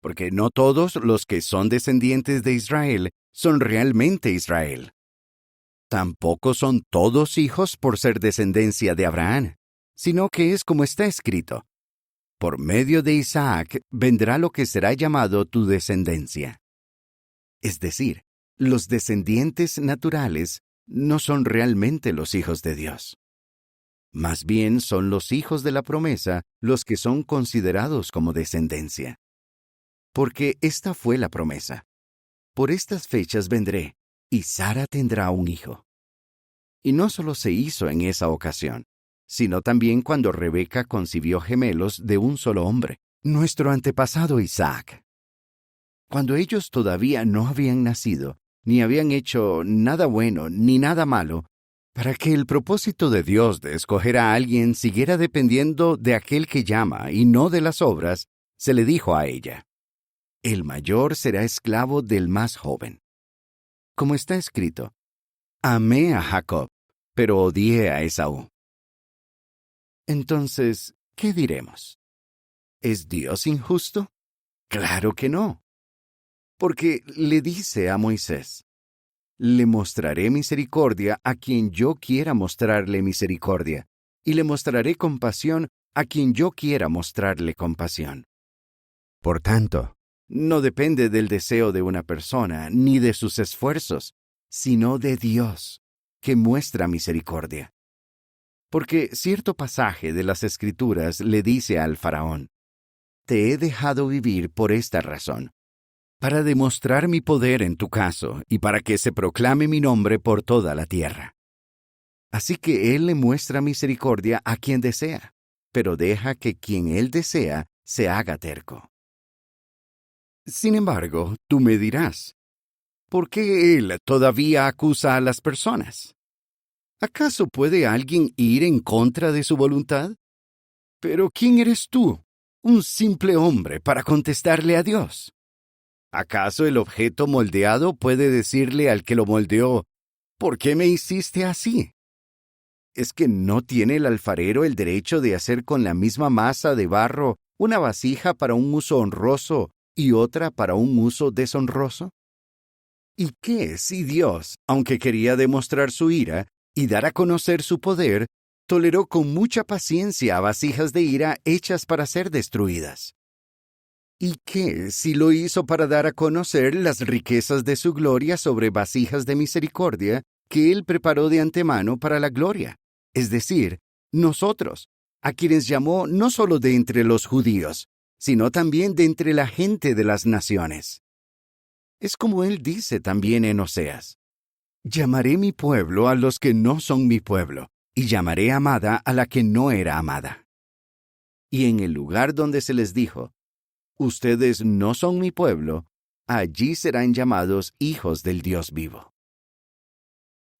porque no todos los que son descendientes de Israel son realmente Israel. Tampoco son todos hijos por ser descendencia de Abraham, sino que es como está escrito: por medio de Isaac vendrá lo que será llamado tu descendencia. Es decir, los descendientes naturales no son realmente los hijos de Dios. Más bien son los hijos de la promesa los que son considerados como descendencia. Porque esta fue la promesa: por estas fechas vendré, y Sara tendrá un hijo. Y no solo se hizo en esa ocasión, sino también cuando Rebeca concibió gemelos de un solo hombre, nuestro antepasado Isaac. Cuando ellos todavía no habían nacido, ni habían hecho nada bueno ni nada malo, para que el propósito de Dios de escoger a alguien siguiera dependiendo de aquel que llama y no de las obras, se le dijo a ella: el mayor será esclavo del más joven. Como está escrito: amé a Jacob, pero odié a Esaú. Entonces, ¿qué diremos? ¿Es Dios injusto? Claro que no. Porque le dice a Moisés: le mostraré misericordia a quien yo quiera mostrarle misericordia, y le mostraré compasión a quien yo quiera mostrarle compasión. Por tanto, no depende del deseo de una persona ni de sus esfuerzos, sino de Dios, que muestra misericordia. Porque cierto pasaje de las Escrituras le dice al faraón: te he dejado vivir por esta razón, para demostrar mi poder en tu caso y para que se proclame mi nombre por toda la tierra. Así que él le muestra misericordia a quien desea, pero deja que quien él desea se haga terco. Sin embargo, tú me dirás: ¿por qué él todavía acusa a las personas? ¿Acaso puede alguien ir en contra de su voluntad? Pero ¿quién eres tú, un simple hombre, para contestarle a Dios? ¿Acaso el objeto moldeado puede decirle al que lo moldeó: ¿por qué me hiciste así? ¿Es que no tiene el alfarero el derecho de hacer con la misma masa de barro una vasija para un uso honroso y otra para un uso deshonroso? ¿Y qué si Dios, aunque quería demostrar su ira y dar a conocer su poder, toleró con mucha paciencia a vasijas de ira hechas para ser destruidas? ¿Y qué si lo hizo para dar a conocer las riquezas de su gloria sobre vasijas de misericordia que él preparó de antemano para la gloria, es decir, nosotros, a quienes llamó no solo de entre los judíos, sino también de entre la gente de las naciones? Es como él dice también en Oseas: llamaré mi pueblo a los que no son mi pueblo, y llamaré amada a la que no era amada. Y en el lugar donde se les dijo: ustedes no son mi pueblo, allí serán llamados hijos del Dios vivo.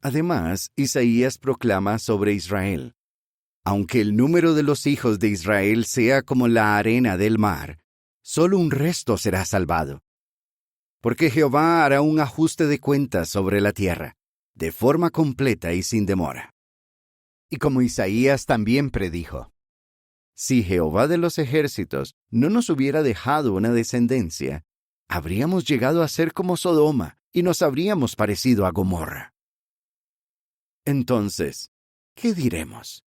Además, Isaías proclama sobre Israel: aunque el número de los hijos de Israel sea como la arena del mar, solo un resto será salvado. Porque Jehová hará un ajuste de cuentas sobre la tierra, de forma completa y sin demora. Y como Isaías también predijo: si Jehová de los ejércitos no nos hubiera dejado una descendencia, habríamos llegado a ser como Sodoma y nos habríamos parecido a Gomorra. Entonces, ¿qué diremos?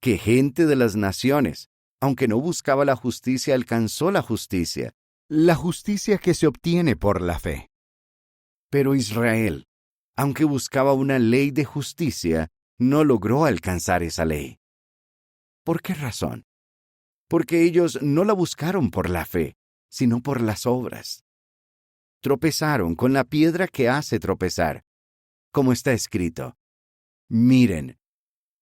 Que gente de las naciones, aunque no buscaba la justicia, alcanzó la justicia que se obtiene por la fe. Pero Israel, aunque buscaba una ley de justicia, no logró alcanzar esa ley. ¿Por qué razón? Porque ellos no la buscaron por la fe, sino por las obras. Tropezaron con la piedra que hace tropezar, como está escrito: Miren,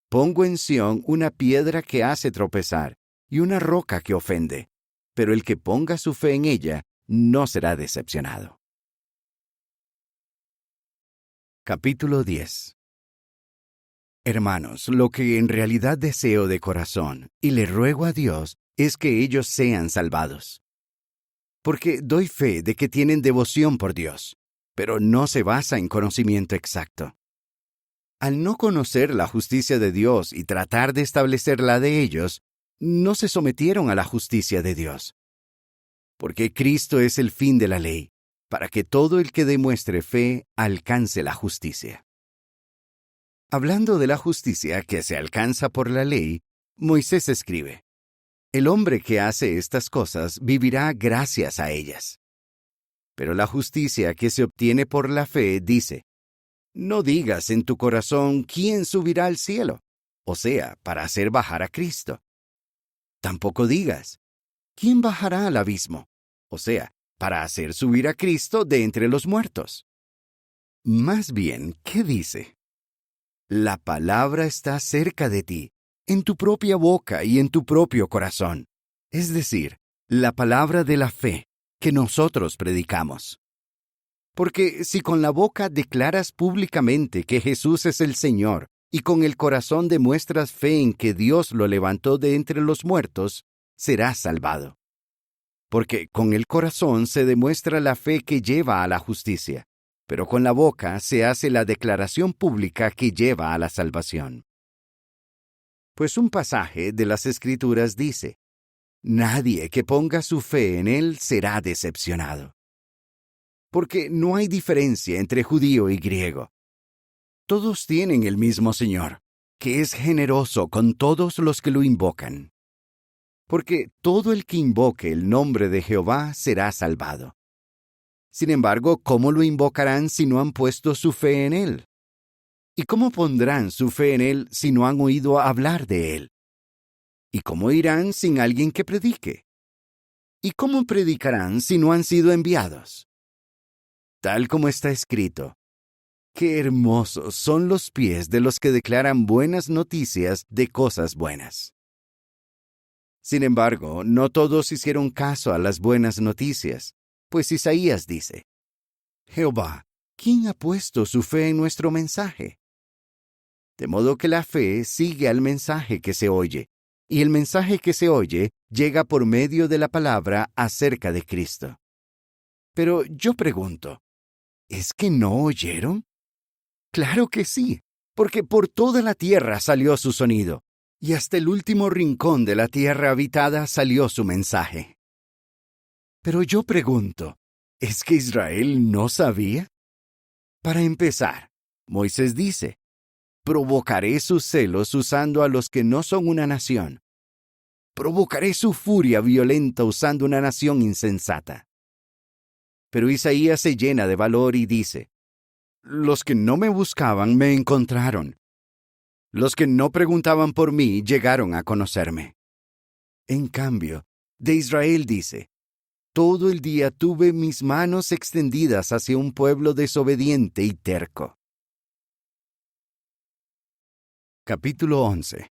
pongo en Sión una piedra que hace tropezar y una roca que ofende, pero el que ponga su fe en ella no será decepcionado. Capítulo 10. Hermanos, lo que en realidad deseo de corazón, y le ruego a Dios, es que ellos sean salvados. Porque doy fe de que tienen devoción por Dios, pero no se basa en conocimiento exacto. Al no conocer la justicia de Dios y tratar de establecer la de ellos, no se sometieron a la justicia de Dios. Porque Cristo es el fin de la ley, para que todo el que demuestre fe alcance la justicia. Hablando de la justicia que se alcanza por la ley, Moisés escribe: El hombre que hace estas cosas vivirá gracias a ellas. Pero la justicia que se obtiene por la fe dice: No digas en tu corazón quién subirá al cielo, o sea, para hacer bajar a Cristo. Tampoco digas: ¿quién bajará al abismo? O sea, para hacer subir a Cristo de entre los muertos. Más bien, ¿qué dice? La palabra está cerca de ti, en tu propia boca y en tu propio corazón. Es decir, la palabra de la fe que nosotros predicamos. Porque si con la boca declaras públicamente que Jesús es el Señor y con el corazón demuestras fe en que Dios lo levantó de entre los muertos, serás salvado. Porque con el corazón se demuestra la fe que lleva a la justicia, pero con la boca se hace la declaración pública que lleva a la salvación. Pues un pasaje de las Escrituras dice: Nadie que ponga su fe en Él será decepcionado. Porque no hay diferencia entre judío y griego. Todos tienen el mismo Señor, que es generoso con todos los que lo invocan. Porque todo el que invoque el nombre de Jehová será salvado. Sin embargo, ¿cómo lo invocarán si no han puesto su fe en Él? ¿Y cómo pondrán su fe en Él si no han oído hablar de Él? ¿Y cómo irán sin alguien que predique? ¿Y cómo predicarán si no han sido enviados? Tal como está escrito: Qué hermosos son los pies de los que declaran buenas noticias de cosas buenas. Sin embargo, no todos hicieron caso a las buenas noticias, pues Isaías dice: Jehová, ¿quién ha puesto su fe en nuestro mensaje? De modo que la fe sigue al mensaje que se oye, y el mensaje que se oye llega por medio de la palabra acerca de Cristo. Pero yo pregunto, ¿es que no oyeron? Claro que sí, porque por toda la tierra salió su sonido, y hasta el último rincón de la tierra habitada salió su mensaje. Pero yo pregunto, ¿es que Israel no sabía? Para empezar, Moisés dice: Provocaré sus celos usando a los que no son una nación. Provocaré su furia violenta usando una nación insensata. Pero Isaías se llena de valor y dice: Los que no me buscaban me encontraron. Los que no preguntaban por mí llegaron a conocerme. En cambio, de Israel dice: Todo el día tuve mis manos extendidas hacia un pueblo desobediente y terco. Capítulo 11.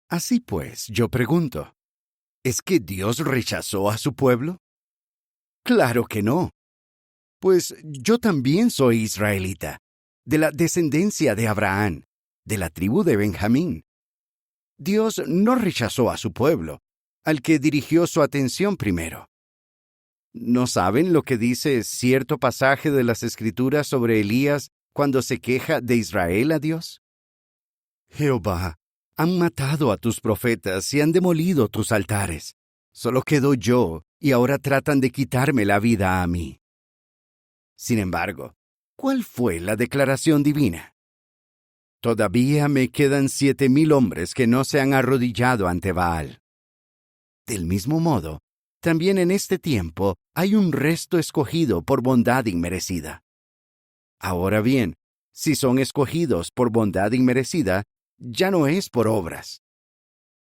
Así pues, yo pregunto, ¿es que Dios rechazó a su pueblo? Claro que no. Pues yo también soy israelita, de la descendencia de Abraham, de la tribu de Benjamín. Dios no rechazó a su pueblo, al que dirigió su atención primero. ¿No saben lo que dice cierto pasaje de las Escrituras sobre Elías cuando se queja de Israel a Dios? Jehová, han matado a tus profetas y han demolido tus altares. Solo quedo yo, y ahora tratan de quitarme la vida a mí. Sin embargo, ¿cuál fue la declaración divina? Todavía me quedan 7,000 hombres que no se han arrodillado ante Baal. Del mismo modo, también en este tiempo hay un resto escogido por bondad inmerecida. Ahora bien, si son escogidos por bondad inmerecida, ya no es por obras.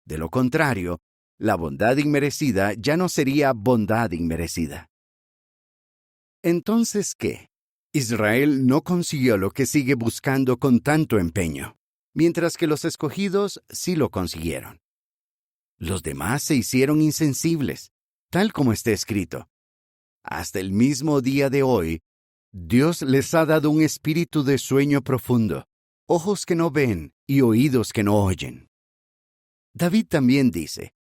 De lo contrario, la bondad inmerecida ya no sería bondad inmerecida. Entonces, ¿qué? Israel no consiguió lo que sigue buscando con tanto empeño, mientras que los escogidos sí lo consiguieron. Los demás se hicieron insensibles, tal como está escrito. Hasta el mismo día de hoy, Dios les ha dado un espíritu de sueño profundo, ojos que no ven y oídos que no oyen. David también dice,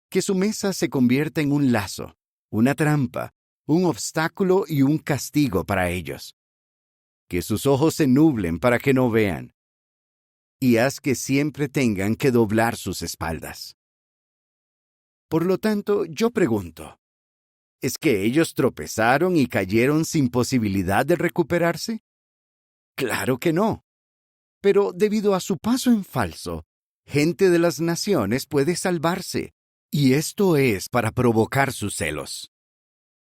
que su mesa se convierta en un lazo, una trampa, un obstáculo y un castigo para ellos. Que sus ojos se nublen para que no vean, y haz que siempre tengan que doblar sus espaldas. Por lo tanto, yo pregunto, ¿es que ellos tropezaron y cayeron sin posibilidad de recuperarse? Claro que no. Pero debido a su paso en falso, gente de las naciones puede salvarse, y esto es para provocar sus celos.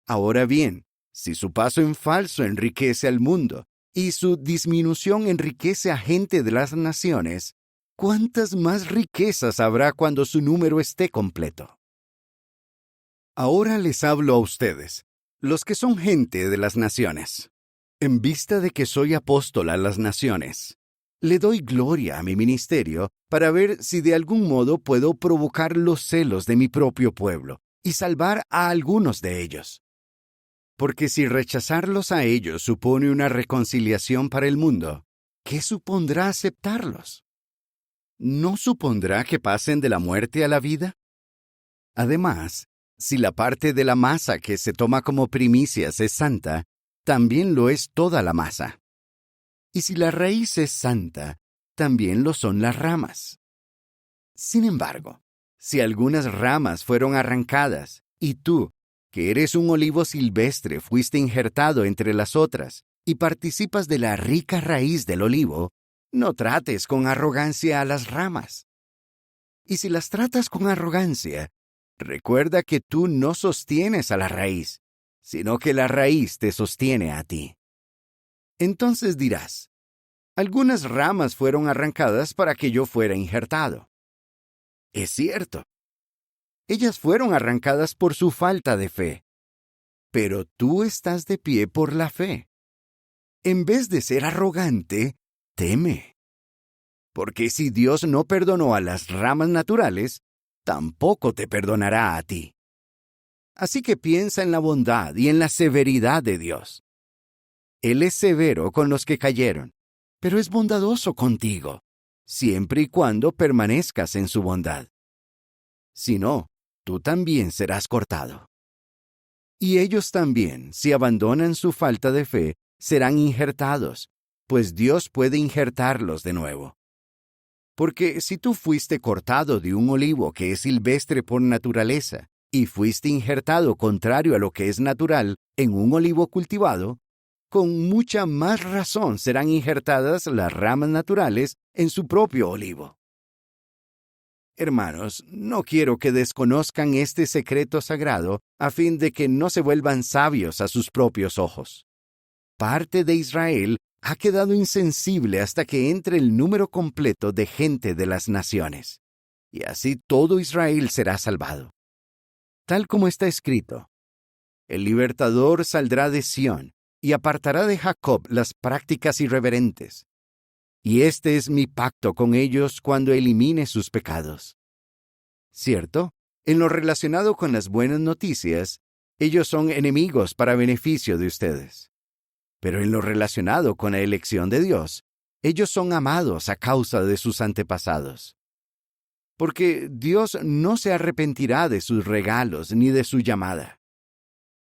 Ahora bien, si su paso en falso enriquece al mundo, y su disminución enriquece a gente de las naciones, ¿cuántas más riquezas habrá cuando su número esté completo? Ahora les hablo a ustedes, los que son gente de las naciones. En vista de que soy apóstol a las naciones, le doy gloria a mi ministerio para ver si de algún modo puedo provocar los celos de mi propio pueblo y salvar a algunos de ellos. Porque si rechazarlos a ellos supone una reconciliación para el mundo, ¿qué supondrá aceptarlos? ¿No supondrá que pasen de la muerte a la vida? Además, si la parte de la masa que se toma como primicias es santa, también lo es toda la masa. Y si la raíz es santa, también lo son las ramas. Sin embargo, si algunas ramas fueron arrancadas, y tú, que eres un olivo silvestre, fuiste injertado entre las otras, y participas de la rica raíz del olivo, no trates con arrogancia a las ramas. Y si las tratas con arrogancia, recuerda que tú no sostienes a la raíz, sino que la raíz te sostiene a ti. Entonces dirás, algunas ramas fueron arrancadas para que yo fuera injertado. Es cierto. Ellas fueron arrancadas por su falta de fe. Pero tú estás de pie por la fe. En vez de ser arrogante, teme. Porque si Dios no perdonó a las ramas naturales, tampoco te perdonará a ti. Así que piensa en la bondad y en la severidad de Dios. Él es severo con los que cayeron, pero es bondadoso contigo, siempre y cuando permanezcas en su bondad. Si no, tú también serás cortado. Y ellos también, si abandonan su falta de fe, serán injertados, pues Dios puede injertarlos de nuevo. Porque si tú fuiste cortado de un olivo que es silvestre por naturaleza, y fuiste injertado contrario a lo que es natural en un olivo cultivado, con mucha más razón serán injertadas las ramas naturales en su propio olivo. Hermanos, no quiero que desconozcan este secreto sagrado a fin de que no se vuelvan sabios a sus propios ojos. Parte de Israel ha quedado insensible hasta que entre el número completo de gente de las naciones, y así todo Israel será salvado. Tal como está escrito, el libertador saldrá de Sión y apartará de Jacob las prácticas irreverentes. Y este es mi pacto con ellos cuando elimine sus pecados. ¿Cierto? En lo relacionado con las buenas noticias, ellos son enemigos para beneficio de ustedes. Pero en lo relacionado con la elección de Dios, ellos son amados a causa de sus antepasados. Porque Dios no se arrepentirá de sus regalos ni de su llamada.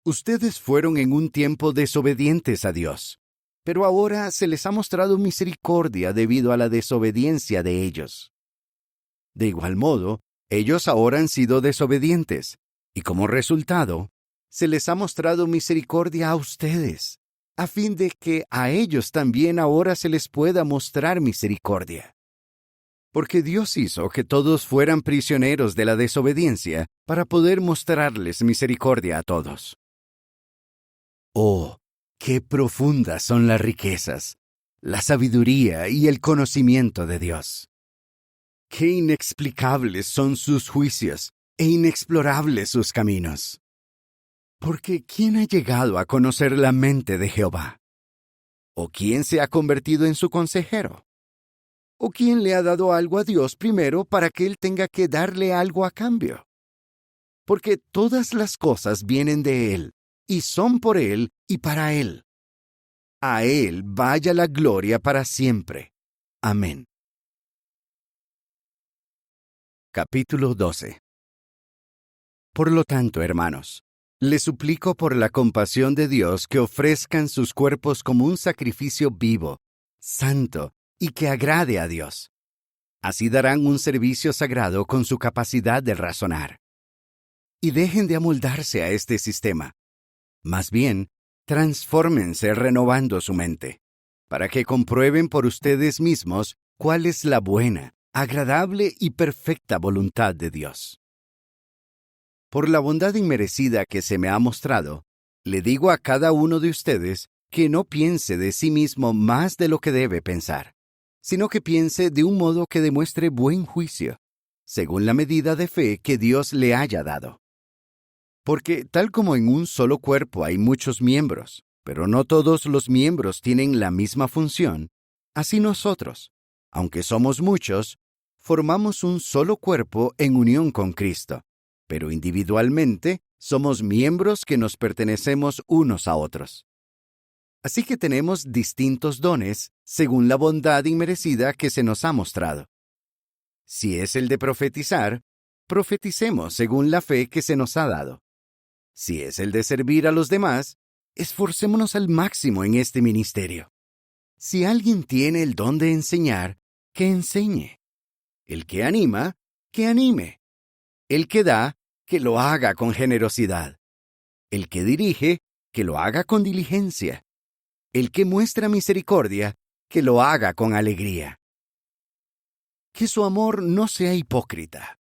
Ustedes fueron en un tiempo desobedientes a Dios, pero ahora se les ha mostrado misericordia debido a la desobediencia de ellos. De igual modo, ellos ahora han sido desobedientes, y como resultado, se les ha mostrado misericordia a ustedes, a fin de que a ellos también ahora se les pueda mostrar misericordia. Porque Dios hizo que todos fueran prisioneros de la desobediencia para poder mostrarles misericordia a todos. Oh, qué profundas son las riquezas, la sabiduría y el conocimiento de Dios. Qué inexplicables son sus juicios e inexplorables sus caminos. Porque ¿quién ha llegado a conocer la mente de Jehová? ¿O quién se ha convertido en su consejero? ¿O quién le ha dado algo a Dios primero para que Él tenga que darle algo a cambio? Porque todas las cosas vienen de Él, y son por Él y para Él. A Él vaya la gloria para siempre. Amén. Capítulo 12. Por lo tanto, hermanos, les suplico por la compasión de Dios que ofrezcan sus cuerpos como un sacrificio vivo, santo, y que agrade a Dios. Así darán un servicio sagrado con su capacidad de razonar. Y dejen de amoldarse a este sistema. Más bien, transfórmense renovando su mente, para que comprueben por ustedes mismos cuál es la buena, agradable y perfecta voluntad de Dios. Por la bondad inmerecida que se me ha mostrado, le digo a cada uno de ustedes que no piense de sí mismo más de lo que debe pensar, sino que piense de un modo que demuestre buen juicio, según la medida de fe que Dios le haya dado. Porque tal como en un solo cuerpo hay muchos miembros, pero no todos los miembros tienen la misma función, así nosotros, aunque somos muchos, formamos un solo cuerpo en unión con Cristo, pero individualmente somos miembros que nos pertenecemos unos a otros. Así que tenemos distintos dones según la bondad inmerecida que se nos ha mostrado. Si es el de profetizar, profeticemos según la fe que se nos ha dado. Si es el de servir a los demás, esforcémonos al máximo en este ministerio. Si alguien tiene el don de enseñar, que enseñe. El que anima, que anime. El que da, que lo haga con generosidad. El que dirige, que lo haga con diligencia. El que muestra misericordia, que lo haga con alegría. Que su amor no sea hipócrita.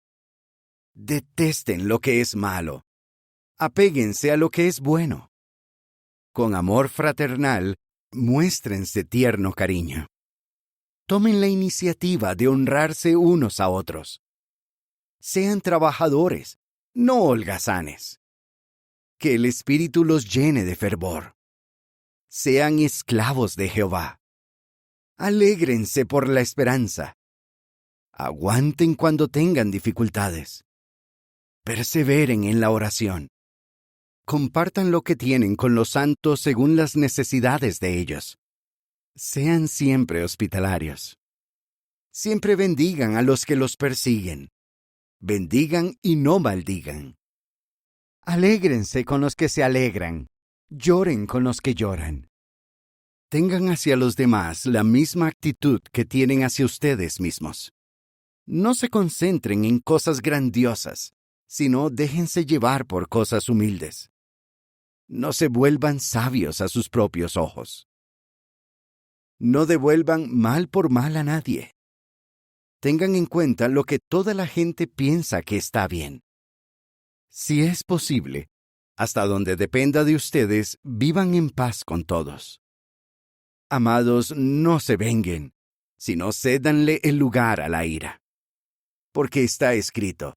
Detesten lo que es malo. Apéguense a lo que es bueno. Con amor fraternal, muéstrense tierno cariño. Tomen la iniciativa de honrarse unos a otros. Sean trabajadores, no holgazanes. Que el Espíritu los llene de fervor. Sean esclavos de Jehová. Alégrense por la esperanza. Aguanten cuando tengan dificultades. Perseveren en la oración. Compartan lo que tienen con los santos según las necesidades de ellos. Sean siempre hospitalarios. Siempre bendigan a los que los persiguen. Bendigan y no maldigan. Alégrense con los que se alegran. Lloren con los que lloran. Tengan hacia los demás la misma actitud que tienen hacia ustedes mismos. No se concentren en cosas grandiosas, sino déjense llevar por cosas humildes. No se vuelvan sabios a sus propios ojos. No devuelvan mal por mal a nadie. Tengan en cuenta lo que toda la gente piensa que está bien. Si es posible, hasta donde dependa de ustedes, vivan en paz con todos. Amados, no se venguen, sino cédanle el lugar a la ira. Porque está escrito: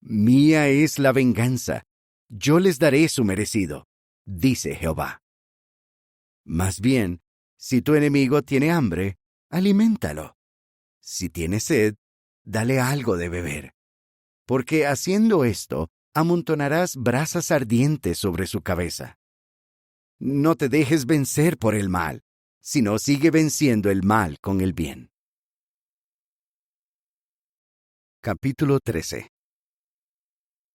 Mía es la venganza, yo les daré su merecido, dice Jehová. Más bien, si tu enemigo tiene hambre, aliméntalo. Si tiene sed, dale algo de beber. Porque haciendo esto, amontonarás brasas ardientes sobre su cabeza. No te dejes vencer por el mal, sino sigue venciendo el mal con el bien. Capítulo 13.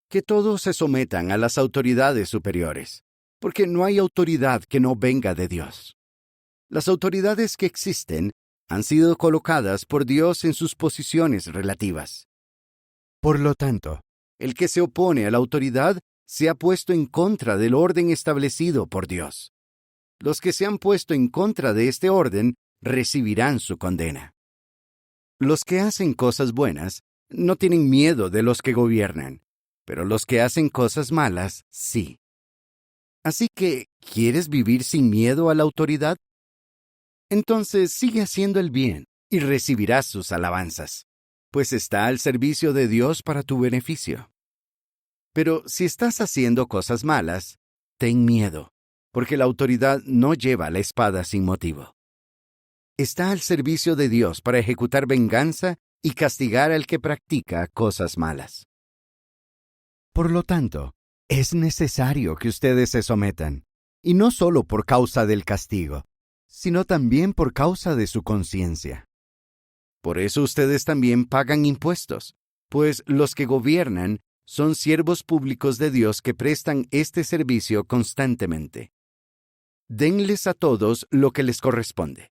Que todos se sometan a las autoridades superiores, porque no hay autoridad que no venga de Dios. Las autoridades que existen han sido colocadas por Dios en sus posiciones relativas. Por lo tanto, el que se opone a la autoridad se ha puesto en contra del orden establecido por Dios. Los que se han puesto en contra de este orden recibirán su condena. Los que hacen cosas buenas no tienen miedo de los que gobiernan, pero los que hacen cosas malas, sí. Así que, ¿quieres vivir sin miedo a la autoridad? Entonces sigue haciendo el bien y recibirás sus alabanzas, pues está al servicio de Dios para tu beneficio. Pero si estás haciendo cosas malas, ten miedo, porque la autoridad no lleva la espada sin motivo. Está al servicio de Dios para ejecutar venganza y castigar al que practica cosas malas. Por lo tanto, es necesario que ustedes se sometan, y no solo por causa del castigo, sino también por causa de su conciencia. Por eso ustedes también pagan impuestos, pues los que gobiernan son siervos públicos de Dios que prestan este servicio constantemente. Denles a todos lo que les corresponde.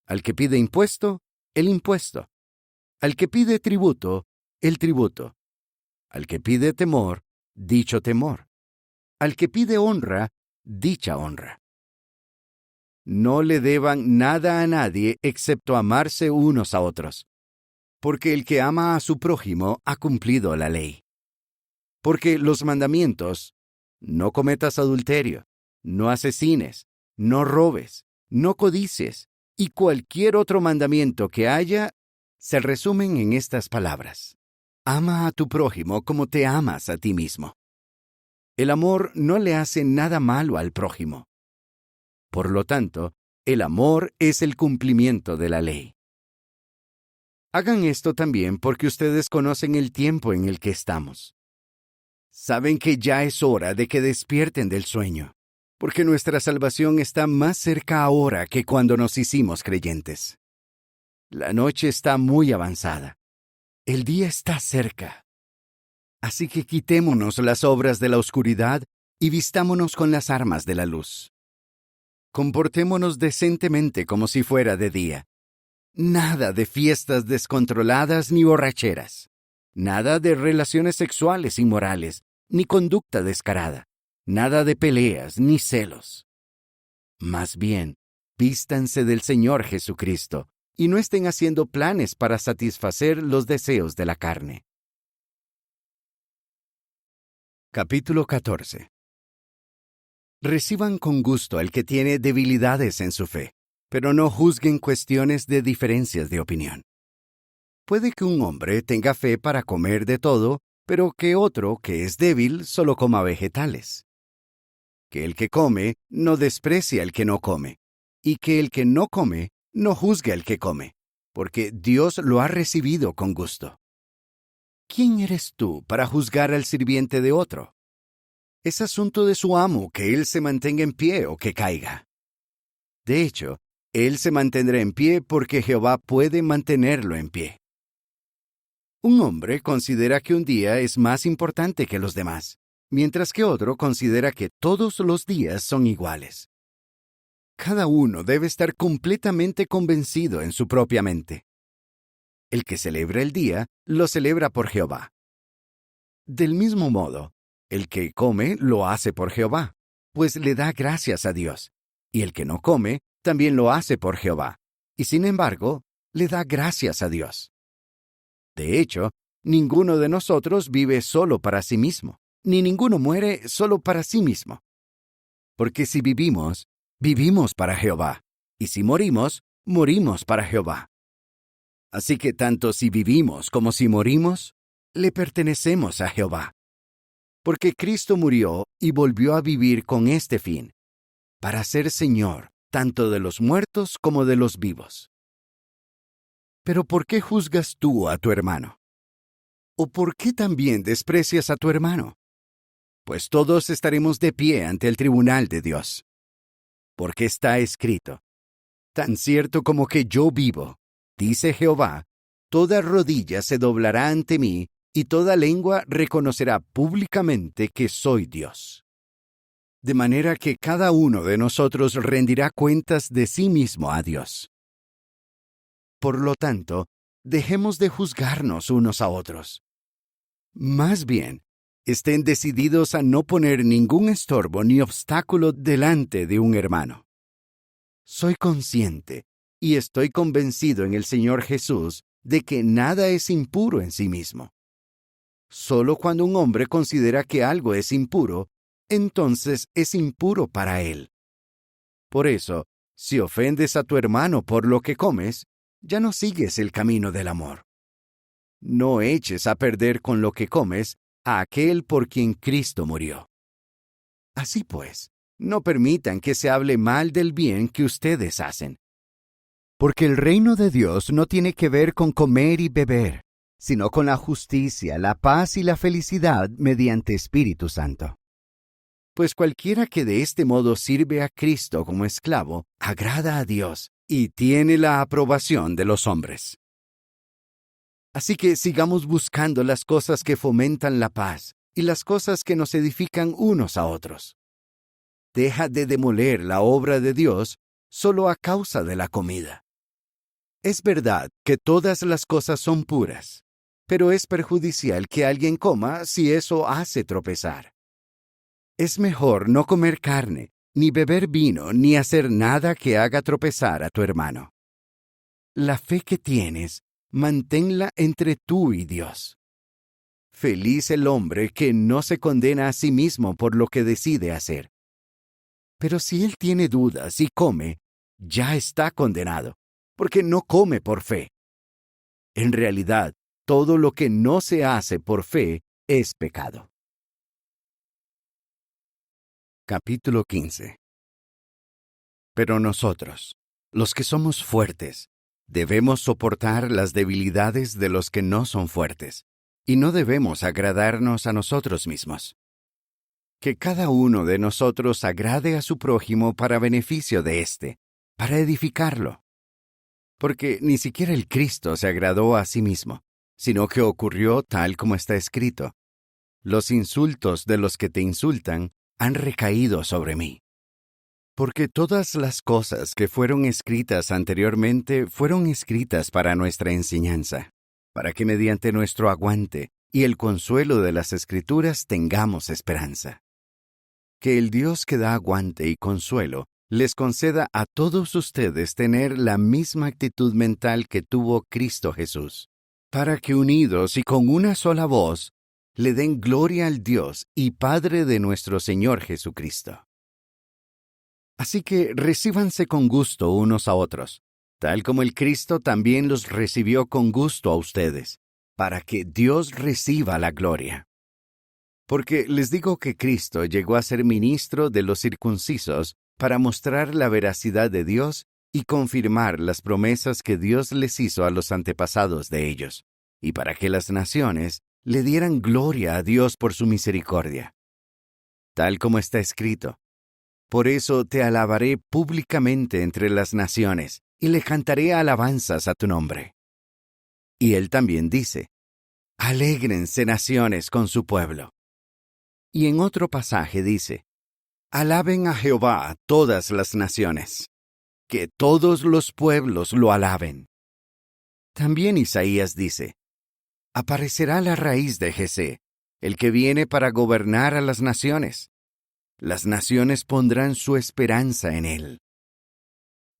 Al que pide impuesto, el impuesto. Al que pide tributo, el tributo. Al que pide temor, dicho temor. Al que pide honra, dicha honra. No le deban nada a nadie excepto amarse unos a otros, porque el que ama a su prójimo ha cumplido la ley. Porque los mandamientos, no cometas adulterio, no asesines, no robes, no codicies, y cualquier otro mandamiento que haya, se resumen en estas palabras: ama a tu prójimo como te amas a ti mismo. El amor no le hace nada malo al prójimo. Por lo tanto, el amor es el cumplimiento de la ley. Hagan esto también porque ustedes conocen el tiempo en el que estamos. Saben que ya es hora de que despierten del sueño, porque nuestra salvación está más cerca ahora que cuando nos hicimos creyentes. La noche está muy avanzada. El día está cerca. Así que quitémonos las obras de la oscuridad y vistámonos con las armas de la luz. Comportémonos decentemente como si fuera de día. Nada de fiestas descontroladas ni borracheras. Nada de relaciones sexuales inmorales, ni conducta descarada. Nada de peleas ni celos. Más bien, vístanse del Señor Jesucristo y no estén haciendo planes para satisfacer los deseos de la carne. Capítulo 14. Reciban con gusto al que tiene debilidades en su fe, pero no juzguen cuestiones de diferencias de opinión. Puede que un hombre tenga fe para comer de todo, pero que otro, que es débil, solo coma vegetales. Que el que come no desprecie al que no come, y que el que no come no juzgue al que come, porque Dios lo ha recibido con gusto. ¿Quién eres tú para juzgar al sirviente de otro? Es asunto de su amo que él se mantenga en pie o que caiga. De hecho, él se mantendrá en pie porque Jehová puede mantenerlo en pie. Un hombre considera que un día es más importante que los demás, mientras que otro considera que todos los días son iguales. Cada uno debe estar completamente convencido en su propia mente. El que celebra el día, lo celebra por Jehová. Del mismo modo, el que come lo hace por Jehová, pues le da gracias a Dios, y el que no come también lo hace por Jehová, y sin embargo, le da gracias a Dios. De hecho, ninguno de nosotros vive solo para sí mismo, ni ninguno muere solo para sí mismo. Porque si vivimos, vivimos para Jehová, y si morimos, morimos para Jehová. Así que tanto si vivimos como si morimos, le pertenecemos a Jehová. Porque Cristo murió y volvió a vivir con este fin, para ser Señor tanto de los muertos como de los vivos. Pero ¿por qué juzgas tú a tu hermano? ¿O por qué también desprecias a tu hermano? Pues todos estaremos de pie ante el tribunal de Dios. Porque está escrito: tan cierto como que yo vivo, dice Jehová, toda rodilla se doblará ante mí, y toda lengua reconocerá públicamente que soy Dios. De manera que cada uno de nosotros rendirá cuentas de sí mismo a Dios. Por lo tanto, dejemos de juzgarnos unos a otros. Más bien, estén decididos a no poner ningún estorbo ni obstáculo delante de un hermano. Soy consciente y estoy convencido en el Señor Jesús de que nada es impuro en sí mismo. Solo cuando un hombre considera que algo es impuro, entonces es impuro para él. Por eso, si ofendes a tu hermano por lo que comes, ya no sigues el camino del amor. No eches a perder con lo que comes a aquel por quien Cristo murió. Así pues, No permitan que se hable mal del bien que ustedes hacen. Porque el reino de Dios no tiene que ver con comer y beber, sino con la justicia, la paz y la felicidad mediante Espíritu Santo. Pues cualquiera que de este modo sirve a Cristo como esclavo, agrada a Dios y tiene la aprobación de los hombres. Así que sigamos buscando las cosas que fomentan la paz y las cosas que nos edifican unos a otros. Deja de demoler la obra de Dios solo a causa de la comida. Es verdad que todas las cosas son puras, pero es perjudicial que alguien coma si eso hace tropezar. Es mejor no comer carne, ni beber vino, ni hacer nada que haga tropezar a tu hermano. La fe que tienes, manténla entre tú y Dios. Feliz el hombre que no se condena a sí mismo por lo que decide hacer. Pero si él tiene dudas y come, ya está condenado, porque no come por fe. En realidad, todo lo que no se hace por fe es pecado. Capítulo 15. Pero nosotros, los que somos fuertes, debemos soportar las debilidades de los que no son fuertes, y no debemos agradarnos a nosotros mismos. Que cada uno de nosotros agrade a su prójimo para beneficio de éste, para edificarlo. Porque ni siquiera el Cristo se agradó a sí mismo, sino que ocurrió tal como está escrito: los insultos de los que te insultan han recaído sobre mí. Porque todas las cosas que fueron escritas anteriormente fueron escritas para nuestra enseñanza, para que mediante nuestro aguante y el consuelo de las Escrituras tengamos esperanza. Que el Dios que da aguante y consuelo les conceda a todos ustedes tener la misma actitud mental que tuvo Cristo Jesús, para que unidos y con una sola voz le den gloria al Dios y Padre de nuestro Señor Jesucristo. Así que recíbanse con gusto unos a otros, tal como el Cristo también los recibió con gusto a ustedes, para que Dios reciba la gloria. Porque les digo que Cristo llegó a ser ministro de los circuncisos para mostrar la veracidad de Dios y confirmar las promesas que Dios les hizo a los antepasados de ellos, y para que las naciones le dieran gloria a Dios por su misericordia. Tal como está escrito: por eso te alabaré públicamente entre las naciones, y le cantaré alabanzas a tu nombre. Y él también dice: alégrense naciones con su pueblo. Y en otro pasaje dice: alaben a Jehová todas las naciones, que todos los pueblos lo alaben. También Isaías dice: aparecerá la raíz de Jesé, el que viene para gobernar a las naciones. Las naciones pondrán su esperanza en él.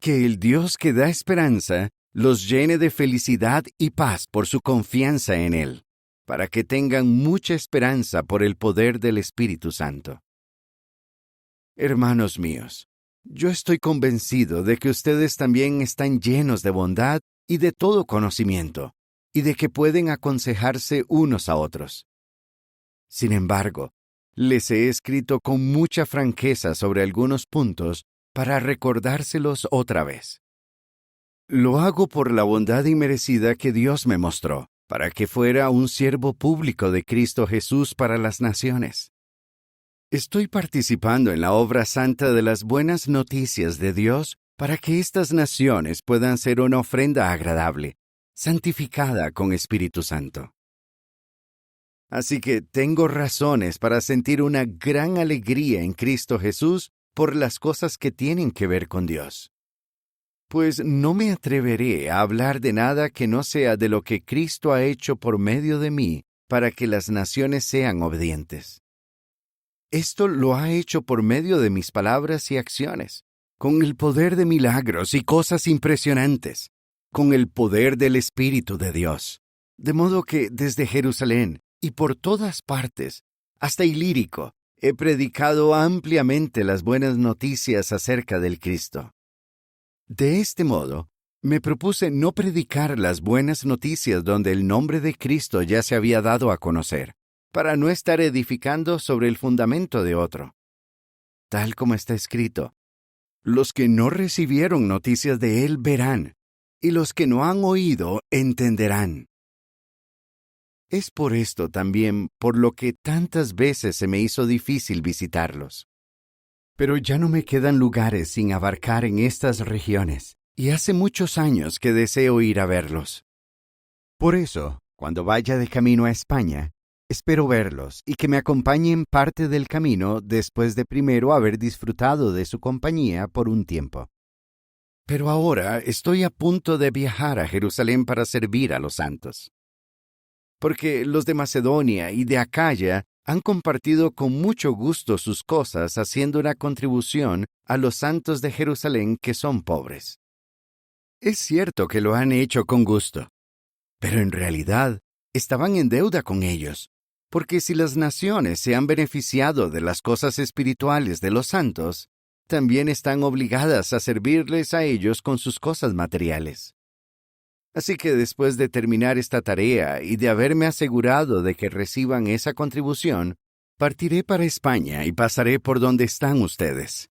Que el Dios que da esperanza los llene de felicidad y paz por su confianza en él, para que tengan mucha esperanza por el poder del Espíritu Santo. Hermanos míos, yo estoy convencido de que ustedes también están llenos de bondad y de todo conocimiento, y de que pueden aconsejarse unos a otros. Sin embargo, les he escrito con mucha franqueza sobre algunos puntos para recordárselos otra vez. Lo hago por la bondad inmerecida que Dios me mostró, para que fuera un siervo público de Cristo Jesús para las naciones. Estoy participando en la obra santa de las buenas noticias de Dios para que estas naciones puedan ser una ofrenda agradable, santificada con Espíritu Santo. Así que tengo razones para sentir una gran alegría en Cristo Jesús por las cosas que tienen que ver con Dios. Pues no me atreveré a hablar de nada que no sea de lo que Cristo ha hecho por medio de mí para que las naciones sean obedientes. Esto lo ha hecho por medio de mis palabras y acciones, con el poder de milagros y cosas impresionantes, con el poder del Espíritu de Dios. De modo que desde Jerusalén y por todas partes, hasta Ilírico, he predicado ampliamente las buenas noticias acerca del Cristo. De este modo, me propuse no predicar las buenas noticias donde el nombre de Cristo ya se había dado a conocer, para no estar edificando sobre el fundamento de otro. tal como está escrito: los que no recibieron noticias de él verán, y los que no han oído entenderán. Es por esto también por lo que tantas veces se me hizo difícil visitarlos. Pero ya no me quedan lugares sin abarcar en estas regiones, y hace muchos años que deseo ir a verlos. Por eso, cuando vaya de camino a España, espero verlos y que me acompañen parte del camino después de primero haber disfrutado de su compañía por un tiempo. Pero ahora estoy a punto de viajar a Jerusalén para servir a los santos. Porque los de Macedonia y de Acaya han compartido con mucho gusto sus cosas haciendo una contribución a los santos de Jerusalén que son pobres. Es cierto que lo han hecho con gusto, pero en realidad estaban en deuda con ellos, porque si las naciones se han beneficiado de las cosas espirituales de los santos, también están obligadas a servirles a ellos con sus cosas materiales. Así que después de terminar esta tarea y de haberme asegurado de que reciban esa contribución, partiré para España y pasaré por donde están ustedes.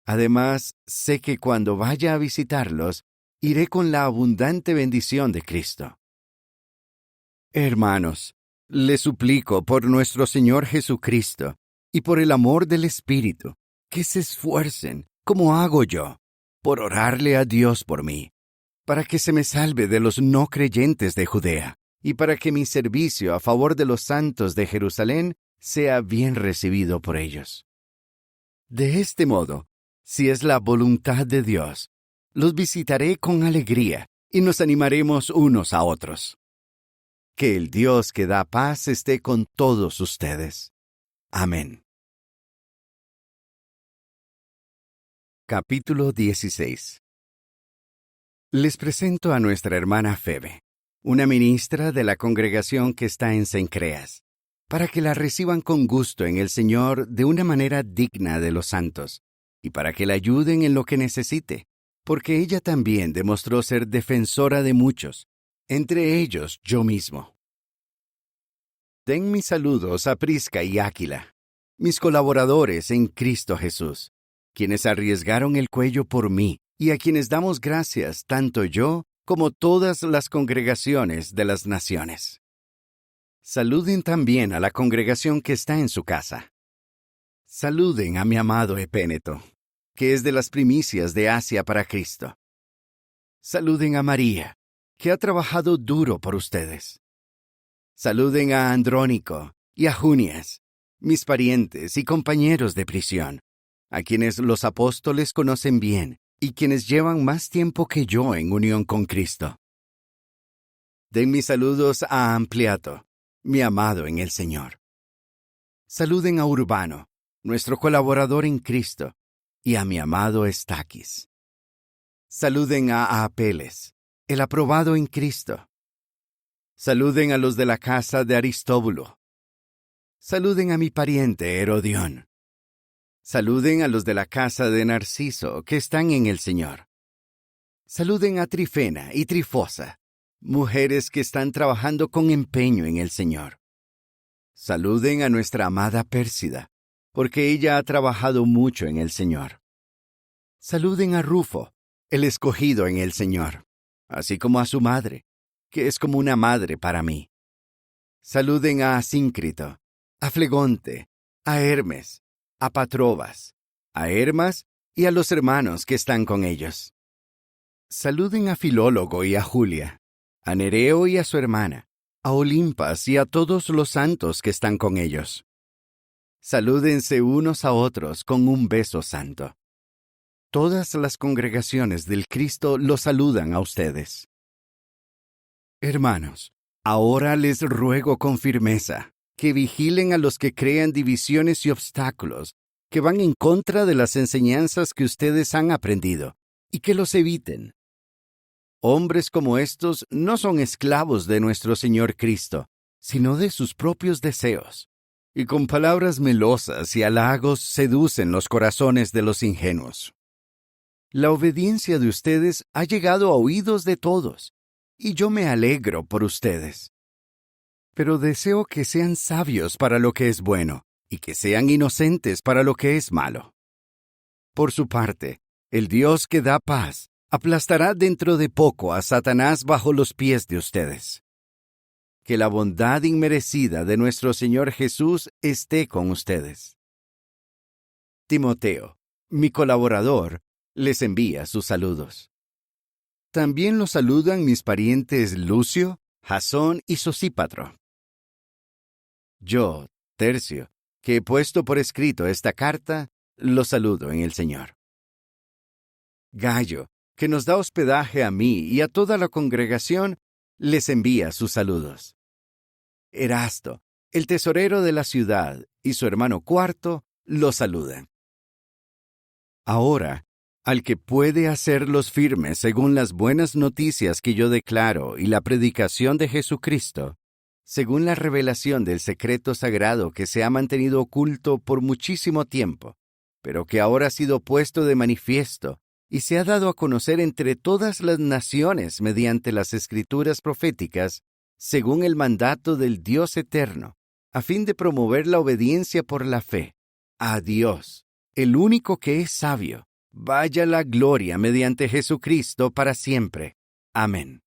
Además, sé que cuando vaya a visitarlos, iré con la abundante bendición de Cristo. Hermanos, les suplico por nuestro Señor Jesucristo y por el amor del Espíritu, que se esfuercen, como hago yo, por orarle a Dios por mí, para que se me salve de los no creyentes de Judea, y para que mi servicio a favor de los santos de Jerusalén sea bien recibido por ellos. De este modo, si es la voluntad de Dios, los visitaré con alegría y nos animaremos unos a otros. Que el Dios que da paz esté con todos ustedes. Amén. Capítulo 16. Les presento a nuestra hermana Febe, una ministra de la congregación que está en Cencreas, para que la reciban con gusto en el Señor de una manera digna de los santos, y para que la ayuden en lo que necesite, porque ella también demostró ser defensora de muchos, entre ellos yo mismo. Den mis saludos a Prisca y Áquila, mis colaboradores en Cristo Jesús, quienes arriesgaron el cuello por mí, y a quienes damos gracias tanto yo como todas las congregaciones de las naciones. Saluden también a la congregación que está en su casa. Saluden a mi amado Epéneto, que es de las primicias de Asia para Cristo. Saluden a María, que ha trabajado duro por ustedes. Saluden a Andrónico y a Junias, mis parientes y compañeros de prisión, a quienes los apóstoles conocen bien y quienes llevan más tiempo que yo en unión con Cristo. Den mis saludos a Ampliato, mi amado en el Señor. Saluden a Urbano, nuestro colaborador en Cristo, y a mi amado Estaquis. Saluden a Apeles, el aprobado en Cristo. Saluden a los de la casa de Aristóbulo. Saluden a mi pariente Herodión. Saluden a los de la casa de Narciso, que están en el Señor. Saluden a Trifena y Trifosa, mujeres que están trabajando con empeño en el Señor. Saluden a nuestra amada Pérsida, porque ella ha trabajado mucho en el Señor. Saluden a Rufo, el escogido en el Señor, así como a su madre, que es como una madre para mí. Saluden a Asíncrito, a Flegonte, a Hermes, a Patrobas, a Hermas y a los hermanos que están con ellos. Saluden a Filólogo y a Julia, a Nereo y a su hermana, a Olimpas y a todos los santos que están con ellos. Salúdense unos a otros con un beso santo. Todas las congregaciones del Cristo los saludan a ustedes. Hermanos, ahora les ruego con firmeza que vigilen a los que crean divisiones y obstáculos, que van en contra de las enseñanzas que ustedes han aprendido, y que los eviten. Hombres como estos no son esclavos de nuestro Señor Cristo, sino de sus propios deseos, y con palabras melosas y halagos seducen los corazones de los ingenuos. La obediencia de ustedes ha llegado a oídos de todos, y yo me alegro por ustedes. Pero deseo que sean sabios para lo que es bueno, y que sean inocentes para lo que es malo. Por su parte, el Dios que da paz aplastará dentro de poco a Satanás bajo los pies de ustedes. Que la bondad inmerecida de nuestro Señor Jesús esté con ustedes. Timoteo, mi colaborador, les envía sus saludos. También los saludan mis parientes Lucio, Jasón y Sosípatro. Yo, Tercio, que he puesto por escrito esta carta, los saludo en el Señor. Gayo, que nos da hospedaje a mí y a toda la congregación, les envía sus saludos. Erasto, el tesorero de la ciudad, y su hermano Cuarto, los saludan. Ahora, al que puede hacerlos firmes según las buenas noticias que yo declaro y la predicación de Jesucristo, según la revelación del secreto sagrado que se ha mantenido oculto por muchísimo tiempo, pero que ahora ha sido puesto de manifiesto y se ha dado a conocer entre todas las naciones mediante las escrituras proféticas, según el mandato del Dios eterno, a fin de promover la obediencia por la fe. A Dios, el único que es sabio, vaya la gloria mediante Jesucristo para siempre. Amén.